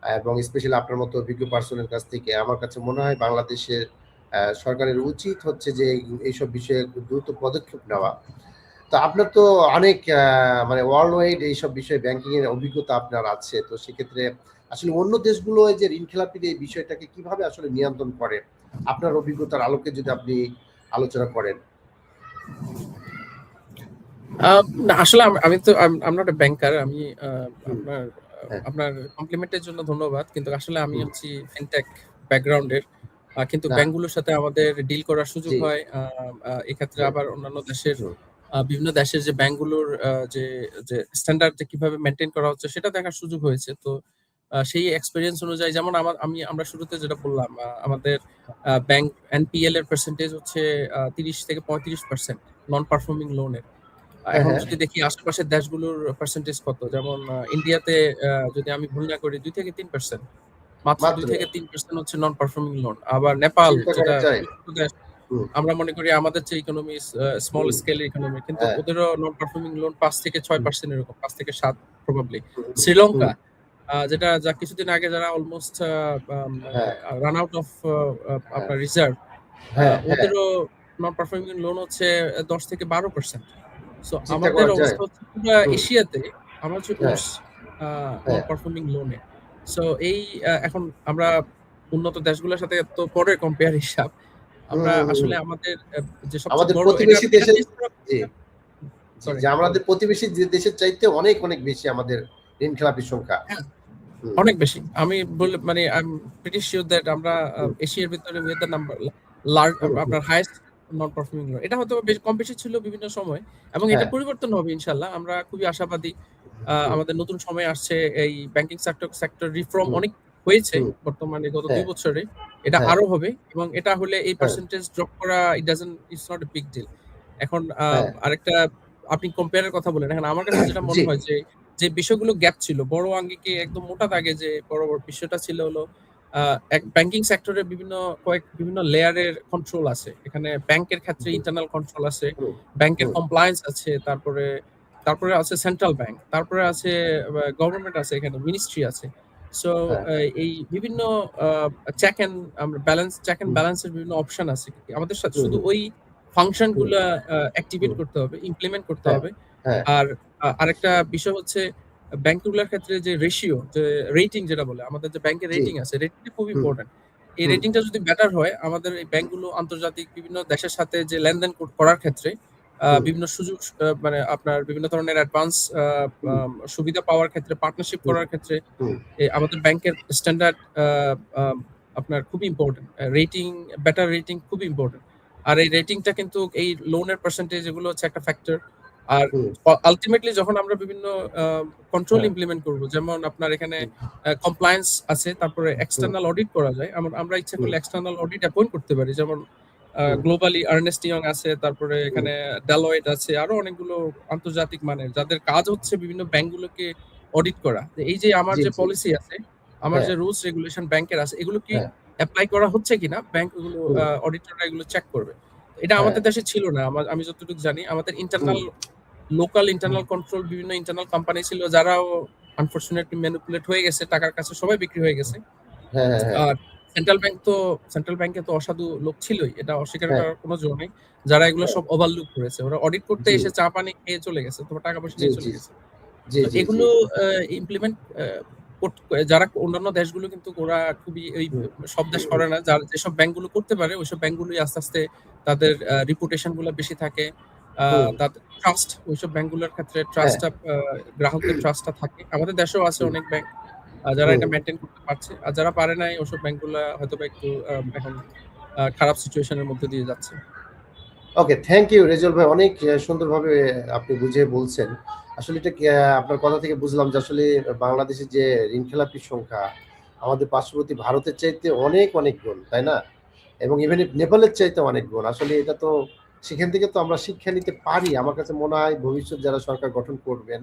এবং স্পেশালি আপনার মতো অভিজ্ঞ পার্সনের কাছ থেকে আমার কাছে মনে হয় বাংলাদেশের সরকারের উচিত হচ্ছে যে এইসব বিষয়ে দ্রুত পদক্ষেপ নেওয়া। তো আপনার তো অনেক মানে ওয়ার্লড ওয়াইড এইসব বিষয়ে ব্যাংকিং এর অভিজ্ঞতা আপনার আছে। তো সেক্ষেত্রে আসলে অন্য দেশগুলো এই যে ঋণখেলাপির এই বিষয়টাকে কিভাবে আসলে নিয়ন্ত্রণ করে? আপনার অভিজ্ঞতার আলোকে যদি আপনি আলোচনা করেন। আ না আসলে আমি তো I'm not a banker. আমি হুম, আপনার হ্যাঁ, আপনার কমপ্লিমেন্টের জন্য ধন্যবাদ। কিন্তু আসলে আমি হুম, হচ্ছি ফিনটেক ব্যাকগ্রাউন্ডের। কিন্তু না, ব্যাংকগুলোর সাথে আমাদের ডিল করার সুযোগ জি, হয়। এক্ষেত্রে হ্যাঁ, আবার অন্যান্য দেশের হুম, বিভিন্ন দেশের যে ব্যাংকগুলোর যে যে স্ট্যান্ডার্ড যে কিভাবে মেইনটেইন করা হচ্ছে সেটা দেখার সুযোগ হয়েছে। তো সেই এক্সপেরিয়েন্স অনুযায়ী যেমন আমরা শুরুতে যেটা বললাম, আমাদের ব্যাংক এনপিএল এর পার্সেন্টেজ হচ্ছে ৩০ থেকে ৩৫% নন পারফর্মিং লোনের। হ্যাঁ, এখন হ্যাঁ, যদি দেখি আশেপাশের দেশগুলোর পার্সেন্টেজ কত, যেমন ইন্ডিয়াতে যদি আমি ভুল না করি ২-৩%, মাত্র মাত্র ২-৩% হচ্ছে নন পারফর্মিং লোন। আবার নেপাল চিন্তা যেটা করা যায়। খুবই ছোট দেশ, হুম, আমরা মনে করি আমাদের চেয়ে ইকোনমি স্মল হুম, স্কেল ইকোনমি, কিন্তু হ্যাঁ, ওদেরও নন পারফর্মিং লোন ৫-৬% এরকম, ৫-৭ প্রবাবলি। হুম, হুম, শ্রীলঙ্কা যা কিছুদিন আগে যারা অলমোস্ট মানে হ্যাঁ, রান আউট অফ হ্যাঁ, আপনার রিজার্ভ, হ্যাঁ, হ্যাঁ, ওদেরও নন পারফর্মিং লোন হচ্ছে ১০-১২%। সো চিন্তা আমাদের করা যায়। অবস্থা হচ্ছে পুরা হুম, এশিয়াতে আমরা হচ্ছে হ্যাঁ, ওর্স আ নন হ্যাঁ, পারফর্মিং লোনে। সো এই এখন আমরা উন্নত দেশগুলোর সাথে তো পরের কম্পেয়ার হিসাব। হুম, আমরা হুম, হুম। আসলে আমাদের যে সবচেয়ে আমাদের বড় এটা প্রতিবেশী এটা দেশের টেস্ট করা জি, জি, সরি যে আমাদের বলেন। প্রতিবেশী যে দেশের চাইতে অনেক, অনেক বেশি আমাদের ঋণখেলাপির সংখ্যা। হ্যাঁ, হুম, অনেক বেশি। আমি মানে I am pretty sure that আমরা হুম, এশিয়ার ভিতরে we are the number হুম, হুম। আপনার হাইয়েস্ট নন পারফর্মিং লোন। এটা হয়তো কম বেশি ছিল বিভিন্ন সময় এবং এটা হ্যাঁ, পরিবর্তন হবে ইনশাআল্লাহ। আমরা খুবই আশাবাদী। হুম, আমাদের নতুন সময় আসছে। এই ব্যাংকিং সেক্টর রিফর্ম হুম, অনেক হয়েছে হুম, বর্তমানে গত ২ হ্যাঁ, বছরে। এটা হ্যাঁ, আরো হবে এবং এটা হলে এই হ্যাঁ, পার্সেন্টেজ ড্রপ করা it's not a big deal. এখন হ্যাঁ, আরেকটা আপনি কম্পেয়ার এর কথা বললেন। এখন আমার কাছে যেটা জি, মনে হয় যে বিষয়গুলো গ্যাপ ছিল, বড় আঙ্গিকে একদম মোটা দাগে যে বড় বিষয়টা ছিল হলো আ এক ব্যাংকিং সেক্টরে বিভিন্ন লেয়ারের কন্ট্রোল আছে। এখানে ব্যাংকের ক্ষেত্রে হুম, ইন্টারনাল কন্ট্রোল আছে, হুম, ব্যাংকের হুম, কমপ্লায়েন্স আছে, তারপরে আছে সেন্ট্রাল ব্যাংক, তারপরে আছে গভর্নমেন্ট আছে, এখানে মিনিস্ট্রি আছে। সো হ্যাঁ, এই বিভিন্ন আ চেক অ্যান্ড চেক অ্যান্ড হুম, ব্যালেন্স এর বিভিন্ন অপশন আছে। আমাদের হুম, শুধু হুম, ওই ফাংশন হুম, গুলা অ্যাক্টিভেট হুম, করতে হবে, ইমপ্লিমেন্ট করতে হ্যাঁ, হবে। হ্যাঁ, আর আরেকটা বিষয় হচ্ছে ব্যাংকগুলোর ক্ষেত্রে যে রেশিও, যে রেটিং যেটা বলে, আমাদের যে ব্যাংকের জি, রেটিং আছে, রেটিংটা খুব হুম, ইম্পোর্টেন্ট। এই হুম, রেটিংটা যদি বেটার হয় আমাদের এই ব্যাংকগুলো আন্তর্জাতিক বিভিন্ন দেশের সাথে যে লেনদেন করার ক্ষেত্রে হুম, বিভিন্ন সুযোগ মানে আপনার বিভিন্ন ধরনের অ্যাডভান্স হুম, সুবিধা পাওয়ার ক্ষেত্রে পার্টনারশিপ হুম, করার ক্ষেত্রে হুম, আমাদের ব্যাংকের স্ট্যান্ডার্ড আপনার খুবই ইম্পর্টেন্ট। রেটিং বেটার রেটিং খুবই ইম্পর্টেন্ট। আর এই রেটিংটা কিন্তু এই লোনের পার্সেন্টেজ এগুলো হচ্ছে একটা ফ্যাক্টর। আর হুম, আল্টিমেটলি যখন আমরা বিভিন্ন কন্ট্রোল হ্যাঁ, ইমপ্লিমেন্ট করব, যেমন আপনার এখানে হুম, কমপ্লায়েন্স আছে, তারপরে হুম, এক্সটার্নাল অডিট করা যায়। আমরা ইচ্ছা হুম, করলে এক্সটার্নাল অডিট অ্যাপয়েন্ট করতে পারি। যেমন হুম, গ্লোবালি আর্নেস্ট ইয়ং আছে, তারপরে হুম, এখানে ডেলয়েট আছে, আরো অনেকগুলো আন্তর্জাতিক মানের যাদের কাজ হচ্ছে বিভিন্ন ব্যাংকগুলোকে অডিট করা। তো এই যে আমার জি, যে জি, পলিসি আছে, আমার হ্যাঁ, যে রুলস রেগুলেশন ব্যাংকের আছে, এগুলো কি হ্যাঁ, এপ্লাই করা হচ্ছে কিনা ব্যাংক এগুলো হুম, অডিটররা এগুলো চেক করবে। এটা হ্যাঁ, আমাদের দেশে ছিল না। আমি যতটুকু জানি আমাদের হুম, লোকাল হুম, ইন্টারনাল কন্ট্রোল বিভিন্ন ইন্টারনাল কোম্পানি ছিল যারাও আনফরচুনেটলি ম্যানিপুলেট হয়ে গেছে। টাকার কাছে সবাই বিক্রি হয়ে গেছে। হ্যাঁ, হ্যাঁ, হ্যাঁ, আর সেন্ট্রাল ব্যাংকে তো অসাধু লোক ছিলই। এটা অস্বীকার হ্যাঁ, করার কোনো জো নেই। যারা এগুলো হ্যাঁ, সব ওভারলুক করেছে। ওরা অডিট করতে জি, এসে চা পানি খেয়ে চলে গেছে। তোমার টাকা পয়সা জি, নিয়ে জি, চলে গেছে। জি, তো জি, জি, এগুলো আ ইমপ্লিমেন্ট যারা অন্যান্য দেশগুলো কিন্তু ওরা খুবই হুম, সব দেশ করে না। যেসব ব্যাংকগুলো করতে পারে ওইসব ব্যাংকগুলোই আস্তে, আস্তে তাদের রিপুটেশন গুলা বেশি থাকে। আ হুম, তাদের ট্রাস্ট ওইসব ব্যাংকগুলোর ক্ষেত্রে হ্যাঁ, গ্রাহকদের ট্রাস্টটা থাকে। আমাদের দেশেও আছে হুম, অনেক ব্যাংক যারা হুম। এটা মেইনটেইন করতে পারছে। আর যারা পারে নাই ওসব ব্যাংকগুলা হয়তোবা একটু এখন খারাপ সিচুয়েশন এর মধ্যে দিয়ে যাচ্ছে। ওকে, থ্যাংক ইউ রেজাউল ভাই। অনেক সুন্দরভাবে আপনি বুঝিয়ে বলছেন। আসলে এটা কি আপনার কথা থেকে বুঝলাম যে আসলে বাংলাদেশের যে ঋণখেলাপির সংখ্যা আমাদের পার্শ্ববর্তী ভারতের চাইতে অনেক, অনেক গুণ, তাই না? এবং ইভেন নেপালের চাইতে অনেক গুণ। আসলে এটা তো সেখান থেকে তো আমরা শিক্ষা নিতে পারি। আমার কাছে মনে হয় ভবিষ্যৎ যারা সরকার গঠন করবেন,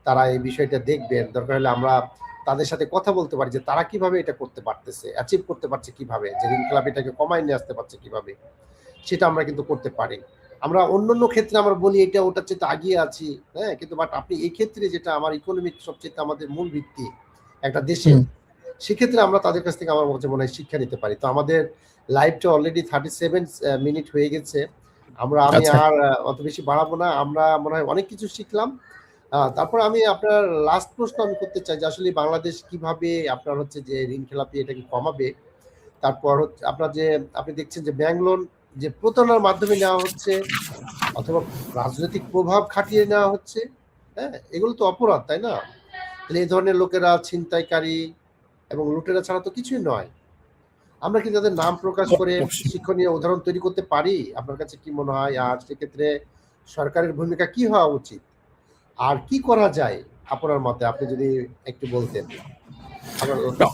তারা এই বিষয়টা দেখবেন। দরকার হলে আমরা তাদের সাথে কথা বলতে পারি যে তারা কিভাবে এটা করতে পারতেছে, অ্যাচিভ করতে পারছে কিভাবে, যে ঋণখেলাপিটাকে কমায় নিয়ে আসতে পারছে কিভাবে। সেটা আমরা কিন্তু করতে পারি। আমরা অন্যান্য ক্ষেত্রে আমরা বলি এটা ওটার চাইতে আগিয়ে আছি, হ্যাঁ? কিন্তু বাট আপনি এই ক্ষেত্রে যেটা আমার ইকোনমিক সবচাইতে আমাদের মূল ভিত্তি একটা দেশের, হুম। সেক্ষেত্রে আমরা তাদের কাছ থেকে আমার কাছে মনে হয় শিক্ষা নিতে পারি। তো আমাদের লাইভটা অলরেডি 37 মিনিট হয়ে গেছে। আমি আচ্ছা। আর অত বেশি বাড়াবো না। আমরা মনে হয় অনেক কিছু শিখলাম। তারপর আমি আপনার লাস্ট প্রশ্ন আমি করতে চাই যে আসলে বাংলাদেশ কিভাবে আপনার হচ্ছে যে ঋণ খেলাপি এটাকে কমাবে? তারপর হচ্ছে আপনার যে আপনি দেখছেন যে ব্যাংক লোন যে প্রতারণার মাধ্যমে নেওয়া হচ্ছে অথবা রাজনৈতিক প্রভাব খাটিয়ে নেওয়া হচ্ছে, হ্যাঁ? এগুলো তো অপরাধ, তাই না? তাহলে এই ধরনের লোকেরা ছিনতাইকারী এবং লুটেরা ছাড়া তো কিছুই নয়। আমরা কি তাদের নাম প্রকাশ করে অবশ্যই। শিক্ষণীয় উদাহরণ তৈরি করতে পারি? আপনার কাছে কি মনে হয়? আর সেক্ষেত্রে সরকারের ভূমিকা কি হওয়া উচিত? আর কি করা যায় আপনার মতে? আপনি যদি একটু বলতেন। আপনার না,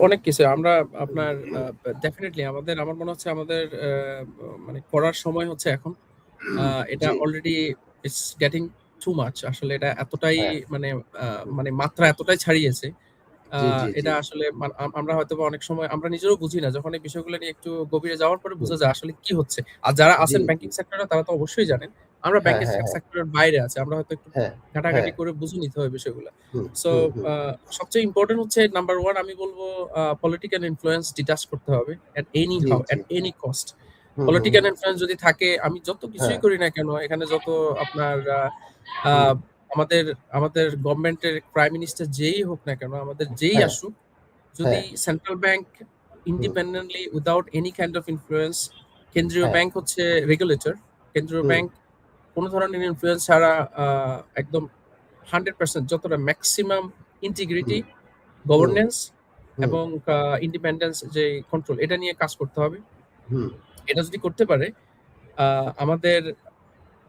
অনেক কিছু আমরা আপনার ডেফিনিটলি আমার মনে হচ্ছে আমাদের মানে করার সময় হচ্ছে এখন। এটা জি, already it's getting too much. আসলে এটা এতটাই হ্যাঁ, মানে মানে মাত্রা এতটাই ছাড়িয়েছে। আ জি, জি, জি, এটা আসলে আমরা হয়তোবা অনেক সময় আমরা নিজেরাও বুঝি না। যখন এই বিষয়গুলো নিয়ে একটু গভীরে যাওয়ার পরে হুম, বোঝা যায় আসলে কি হচ্ছে। আর যারা জি, আছেন জি, ব্যাংকিং সেক্টরে তারা তো অবশ্যই জানেন। আমরা হ্যাঁ, ব্যাংকিং হ্যাঁ, হ্যাঁ, সেক্টরের বাইরে আছি। আমরা হয়তো একটু হ্যাঁ, হ্যাঁ, ঘাটাঘাটি করে বুঝে নিতে হবে বিষয়গুলা। হুম, সো হুম, হুম, আ সবচেয়ে ইম্পোর্টেন্ট হচ্ছে নাম্বার 1 আমি বলব পলিটিক্যাল ইনফ্লুয়েন্স ডিটাচ করতে হবে জি, জি, এট এনি কস্ট। হুম, হুম, পলিটিক্যাল হুম, ইনফ্লুয়েন্স যদি থাকে আমি যত হ্যাঁ, কিছুই করি না কেন, এখানে যত আপনার আ হুম, আমাদের আমাদের গভর্নমেন্টের প্রাইম মিনিস্টার যেই হোক না কেন, আমাদের যেই হ্যাঁ, আসুক, যদি হ্যাঁ, central bank hmm, independently without any kind of influence, কেন্দ্রীয় হ্যাঁ, ব্যাংক হচ্ছে রেগুলেটর। কেন্দ্রীয় হুম, ব্যাংক কোন ধরনের ইনফ্লুয়েন্স ছাড়া আ একদম 100% যতটা মেক্সিমাম ইন্টিগ্রিটি, হুম, হুম, গভর্নেন্স হুম, এবং ইন্ডিপেন্ডেন্স যে কন্ট্রোল এটা নিয়ে কাজ করতে হবে। হুম, এটা যদি করতে পারে আ আমাদের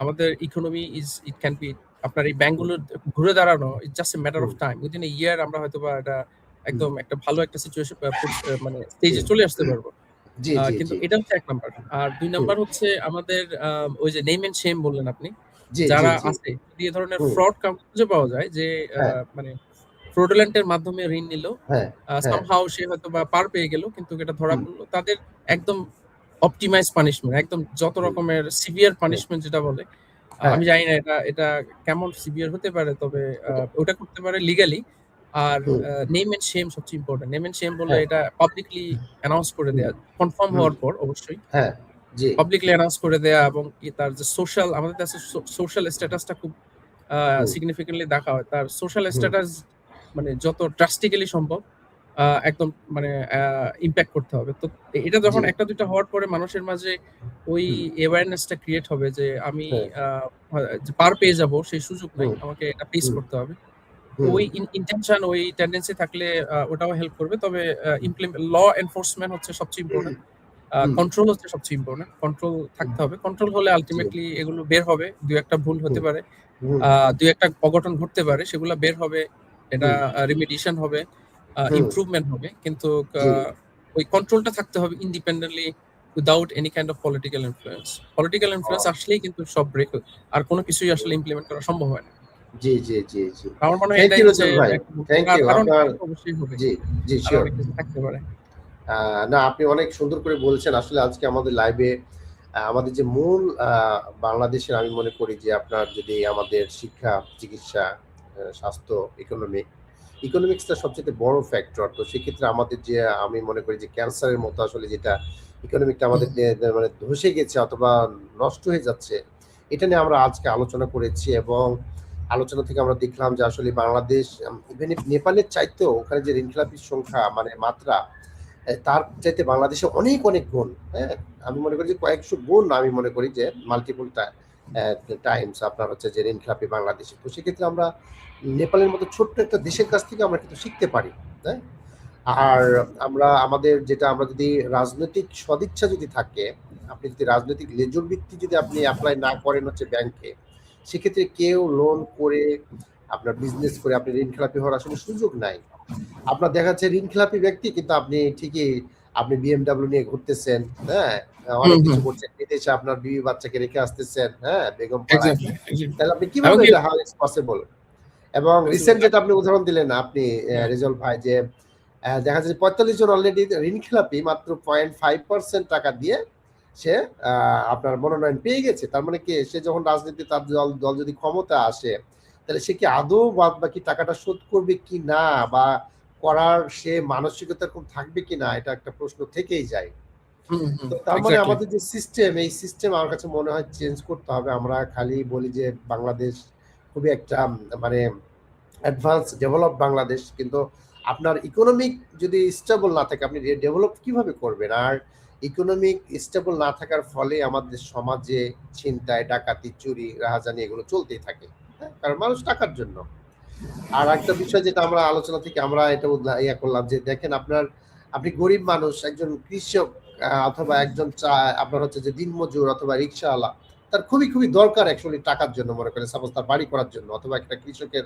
আমাদের ইকোনমি ইট ক্যান বি আপনার এই হুম, ব্যাংকগুলো ঘুরে দাঁড়ানো it's just a matter of hmm, time. Within a year আমরা হয়তোবা এটা হুম, একদম একটা ভালো একটা সিচুয়েশন মানে স্টেজে হুম, চলে আসতে পারবো। জি, জি, কিন্তু জি, এটা হচ্ছে ১ নাম্বার। আর ২ হুম, নাম্বার হচ্ছে আমাদের ওই যে নেম অ্যান্ড শেম বললেন আপনি। জি, জি, যারা জি, আছে যদি এ ধরনের হুম, ফ্রড কাউকে খুঁজে পাওয়া যায় যে হ্যাঁ, মানে fraudulent এর মাধ্যমে ঋণ নিল। হ্যাঁ, হ্যাঁ, somehow সে হয়তোবা পার পেয়ে গেল কিন্তু এটা ধরা হুম, পড়ল। তাদের একদম অপটিমাইজ পানিশমেন্ট একদম যত হুম, রকমের সিভিয়ার হুম, পানিশমেন্ট যেটা বলে। হ্যাঁ, আমি জানি না এটা কেমন সিভিয়ার হতে পারে। তবে ওটা করতে পারে লিগালি। আর হুম, নেম অ্যান্ড শেম সবচেয়ে ইম্পোর্টেন্ট। নেম অ্যান্ড শেম বললে হ্যাঁ, এটা পাবলিকলি অ্যানাউন্স করে হুম, দেয়া। কনফার্ম হুম, হওয়ার পর অবশ্যই। হ্যাঁ, জি, পাবলিকলি অ্যানাউন্স করে দেয়া এবং কি তার যে সোশ্যাল আমাদের দেশে সোশ্যাল স্ট্যাটাসটা খুব হুম, সিগনিফিক্যান্টলি দেখা হয়। তার সোশ্যাল হুম, স্ট্যাটাস মানে যত ড্রাস্টিক্যালি সম্ভব একদম মানে ইমপ্যাক্ট করতে হবে। তো এটা জি। যখন ১টা-২টা হওয়ার পরে মানুষের মাঝে ওই হুম, অ্যাওয়ারনেসটা ক্রিয়েট হবে যে আমি হ্যাঁ, আ যে পার পেয়ে যাবো সেই সুযোগ নাই। হুম, আমাকে এটা ফেস হুম, করতে হবে। হুম, ওই ইনটেনশন ওই টেনডেন্সি থাকলে ওটাও হেল্প করবে। তবে ল এনফোর্সমেন্ট হচ্ছে সবচেয়ে হুম, ইম্পোর্টেন্ট। হুম, কন্ট্রোল হচ্ছে সবচেয়ে ইম্পোর্টেন্ট। কন্ট্রোল হুম, থাকতে হবে। কন্ট্রোল হলে জি, আল্টিমেটলি এগুলো বের হবে। ২-১ টা ভুল হতে হুম, পারে। হুম, ২-১ টা অঘটন ঘটতে পারে। সেগুলা বের হবে। এটা হুম, রিমিডিয়েশন হবে, হুম, ইমপ্রুভমেন্ট হবে। কিন্তু আ জি, ওই কন্ট্রোলটা থাকতে হবে independently without any kind of political influence. Political influence ও, আসলেই কিন্তু সব ব্রেক আর কোন কিছুই আসলে ইমপ্লিমেন্ট করা সম্ভব হয় না। জি, জি, জি, জি। আমার মনে হয় থ্যাংক এটাই ইউ হচ্ছে রেজাল ভাই। একটা বড় থ্যাংক ইউ। আরো অনেক আপনার কিছু তো অবশ্যই হবে। জি, জি, আরো সিউর। অনেক কিছু থাকতে পারে। না, আপনি অনেক সুন্দর করে বলছেন। আসলে আজকে আমাদের লাইভে আমাদের যে মূল বাংলাদেশের আমি মনে করি যে আপনার যদি আমাদের শিক্ষা, চিকিৎসা, স্বাস্থ্য, ইকোনমিক্সটা সবচাইতে বড় ফ্যাক্টর। তো সেক্ষেত্রে আমাদের যে আমি মনে করি যে ক্যান্সারের মতো আসলে যেটা ইকোনমিকটা আমাদের হুম, মানে ধসে গেছে অথবা নষ্ট হয়ে যাচ্ছে, এটা নিয়ে আমরা আজকে আলোচনা করেছি এবং আলোচনা থেকে আমরা দেখলাম যে আসলে বাংলাদেশ ইভেন নেপালের চাইতেও ওখানে যে ঋণখেলাপির সংখ্যা মানে মাত্রা তার চাইতে বাংলাদেশে অনেক, অনেক গুণ। হ্যাঁ? আমি মনে করি যে কয়েকশো গুণ আমি মনে করি যে মাল্টিপল টাইমস আপনার হচ্ছে যে ঋণখেলাপি বাংলাদেশে। তো সেক্ষেত্রে আমরা নেপালের মতো ছোট্ট একটা দেশের কাছ থেকে আমরা কিন্তু শিখতে পারি। হ্যাঁ? আর আমরা আমাদের যেটা আমরা যদি রাজনৈতিক সদিচ্ছা যদি থাকে, আপনি যদি রাজনৈতিক লেজুর ভিত্তি যদি আপনি এপ্লাই না করেন হচ্ছে ব্যাংকে, সেক্ষেত্রে কেউ লোন করে আপনার বিজনেস করে আপনি ঋণখেলাপি হওয়ার আসলে সুযোগ নাই। আপনার দেখা যাচ্ছে ঋণখেলাপি ব্যক্তি কিন্তু আপনি ঠিকই আপনি বিএমডব্লিউ নিয়ে ঘুরতেছেন, হ্যাঁ? অনেক হুম, কিছু হুম। করছেন। বিদেশে আপনার বিবি বাচ্চাকে রেখে আসতেছেন, হ্যাঁ? বেগম পাড়ায়। Exactly, exactly. তাহলে আপনি কিভাবে এমনকি এটা হাউ ইটস পসিবল? এবং পসিবল রিসেন্ট না। যেটা আপনি উদাহরণ দিলেন আপনি হ্যাঁ। রেজল ভাই যে দেখা যাচ্ছে ৪৫ জন অলরেডি ঋণখেলাপি মাত্র 0.5% টাকা দিয়ে সে আপনার মনোনয়ন পেয়ে গেছে। তার মানে কি সে যখন রাজনীতি তার দল যদি ক্ষমতা আসে, তাহলে সে কি আদৌ বাদবাকি টাকাটা শোধ করবে কিনা বা করার সে মানসিকতা এরকম থাকবে কিনা এটা একটা প্রশ্ন থেকেই যায়। হুম, হুম। তো তার মানে এক্সাক্টলি। আমাদের যে সিস্টেম এই সিস্টেম আমার কাছে মনে হয় চেঞ্জ করতে হবে। আমরা খালি বলি যে বাংলাদেশ খুবই একটা মানে অ্যাডভান্স ডেভেলপ বাংলাদেশ কিন্তু আপনার ইকোনমিক যদি স্টেবল না থাকে আপনি ডেভেলপ কিভাবে করবেন আর ইকোনমিক স্টেবল না থাকার ফলে আমাদের সমাজে ছিনতাই ডাকাতি চুরি রাহাজানি এগুলো চলতেই থাকে হ্যাঁ কারণ মানুষ টাকার জন্য আর একটা বিষয় যেটা আমরা আলোচনা থেকে আমরা এটা ইয়া করলাম যে দেখেন আপনার আপনি গরিব মানুষ একজন কৃষক অথবা একজন আপনার হচ্ছে যে দিনমজুর অথবা রিক্সাওয়ালা তার খুবই খুবই দরকার অ্যাকচুয়ালি টাকার জন্য মনে করেন সাপোজ তার বাড়ি করার জন্য অথবা একটা কৃষকের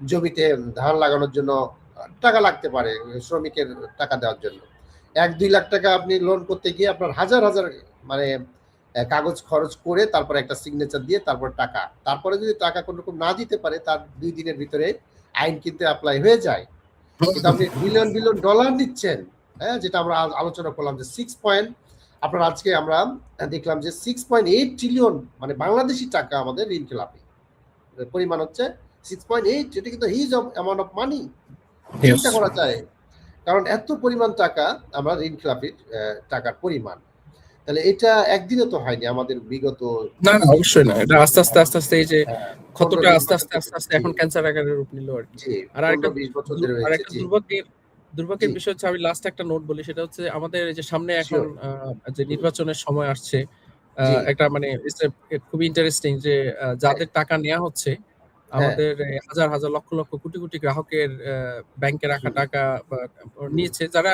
জমিতে ধান লাগানোর জন্য টাকা লাগতে পারে শ্রমিকের টাকা দেওয়ার জন্য ১-২ লাখ টাকা আপনি লোন করতে গিয়ে আপনার হাজার হাজার মানে কাগজ খরচ করে তারপরে একটা সিগনেচার দিয়ে তারপর টাকা তারপরে যদি টাকা কোনো রকম না দিতে পারে তার ২ দিনের ভিতরে আইন কিন্তু অ্যাপ্লাই হয়ে যায় হুম, কিন্তু হুম। আপনি বিলিয়ন বিলিয়ন ডলার নিচ্ছেন হ্যাঁ যেটা আমরা আলোচনা করলাম যে 6 পয়েন্ট আপনার আজকে আমরা দেখলাম যে 6.8 ট্রিলিয়ন মানে বাংলাদেশি টাকা আমাদের ঋণ খেলাপি পরিমাণ হচ্ছে 6.8 এটা কিন্তু his amount of money yes. চিন্তা করা যায় কারণ এত পরিমাণ টাকা আমরা ঋণ খেলাপির টাকার পরিমাণ তাহলে এটা একদিনে তো হয়নি আমাদের বিগত না, না অবশ্যই না। এটা আস্তে, আস্তে, আস্তে, আস্তে এই যে পনেরো ক্ষতটা বিশ আস্তে, বছর আস্তে, ধরে আস্তে, আস্তে জি এখন ক্যান্সার আকারের রূপ নিল আরকি। জি আর আরেকটা ১৫-২০ বছর ধরে হয়েছে আরেকটা জি দুর্ভাগ্যের জি বিষয় হচ্ছে আমি লাস্ট একটা নোট বলি সেটা হচ্ছে আমাদের এই যে সামনে এখন শিওর যে নির্বাচনের সময় আসছে জি একটা মানে খুবই ইন্টারেস্টিং যে হ্যাঁ যাদের টাকা নেয়া হচ্ছে হ্যাঁ আমাদের হাজার, হাজার লক্ষ, লক্ষ কোটি, কোটি গ্রাহকের ব্যাংকে রাখা হুম, টাকা বা হুম, নিয়েছে যারা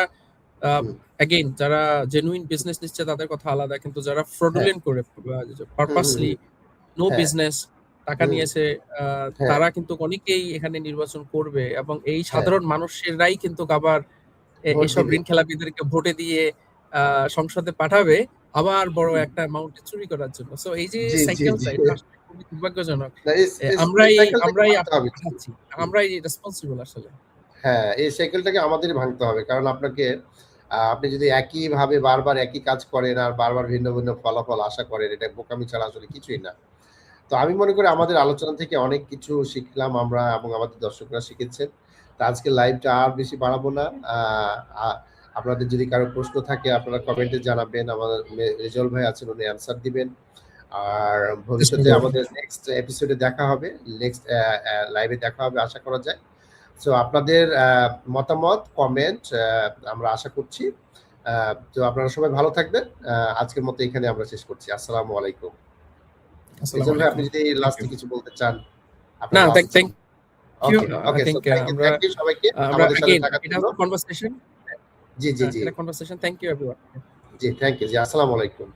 আ হুম, এগেইন যারা জেনুইন বিজনেস নিচ্ছে তাদের কথা আলাদা। কিন্তু যারা হ্যাঁ ফ্রডুলেন্ট করে হুম, হুম, পারপাসলি হুম, নো হ্যাঁ বিজনেস টাকা হুম, নিয়েছে আ হ্যাঁ তারা কিন্তু অনেকেই এখানে নির্বাচন করবে এবং এই হ্যাঁ সাধারণ মানুষেরাই কিন্তু আবার ভোট এসব দিবে ঋণ খেলাপিদেরকে ভোটে দিয়ে আ সংসদে পাঠাবে আবার বড় একটা অ্যামাউন্টে চুরি করার জন্য। সো এই যে জি জি জি সাইকেলটা এটা আসলে খুবই দুর্ভাগ্যজনক। না, এই আমরাই সাইকেলটাকে আমরাই ভাঙতে হবে কিন্তু। পাঠাচ্ছি। হুম, আমরাই রেসপন্সিবল আসলে। হ্যাঁ এই সাইকেলটাকে আমাদেরই ভাঙতে হবে কারণ আপনাকে আপনি যদি একইভাবে বারবার একই কাজ করেন আর বারবার ভিন্ন ভিন্ন ফলাফল আশা করেন এটা বোকামি ছাড়া আসলে কিছুই না তো আমি মনে করি আমাদের আলোচনা থেকে অনেক কিছু শিখলাম আমরা এবং আমাদের দর্শকরা শিখেছেন। তো আজকে লাইভটা আর বেশি বাড়াবো না। আ আ আপনাদের যদি কারো প্রশ্ন থাকে আপনারা কমেন্টে জানাবেন। আমাদের রেজাউল ভাই আছেন উনি অ্যানসার দিবেন। আর চেষ্টা ভবিষ্যতে করব। আমাদের নেক্সট এপিসোডে দেখা হবে। নেক্সট লাইভে দেখা হবে আশা করা যায়। সো আপনাদের মতামত, কমেন্ট আমরা আশা করছি। তো আপনারা সবাই ভালো থাকবেন। আজকের মতো এখানে আমরা শেষ করছি। আসসালামু আলাইকুম। আসসালামু মিজান ভাই, আপনি আলাইকুম। যদি থ্যাংক লাস্টে ইউ। কিছু বলতে চান, না, আপনার last thank you. Okay, okay. I so think thank you সবাইকে আমরা আমাদের সাথে again থাকার এটা জন্য। হচ্ছে কনভারসেশন। জি, জি, জি। এটা কনভারসেশন। Thank you everyone. জি, থ্যাংক ইউ। জি, আসসালামু আলাইকুম।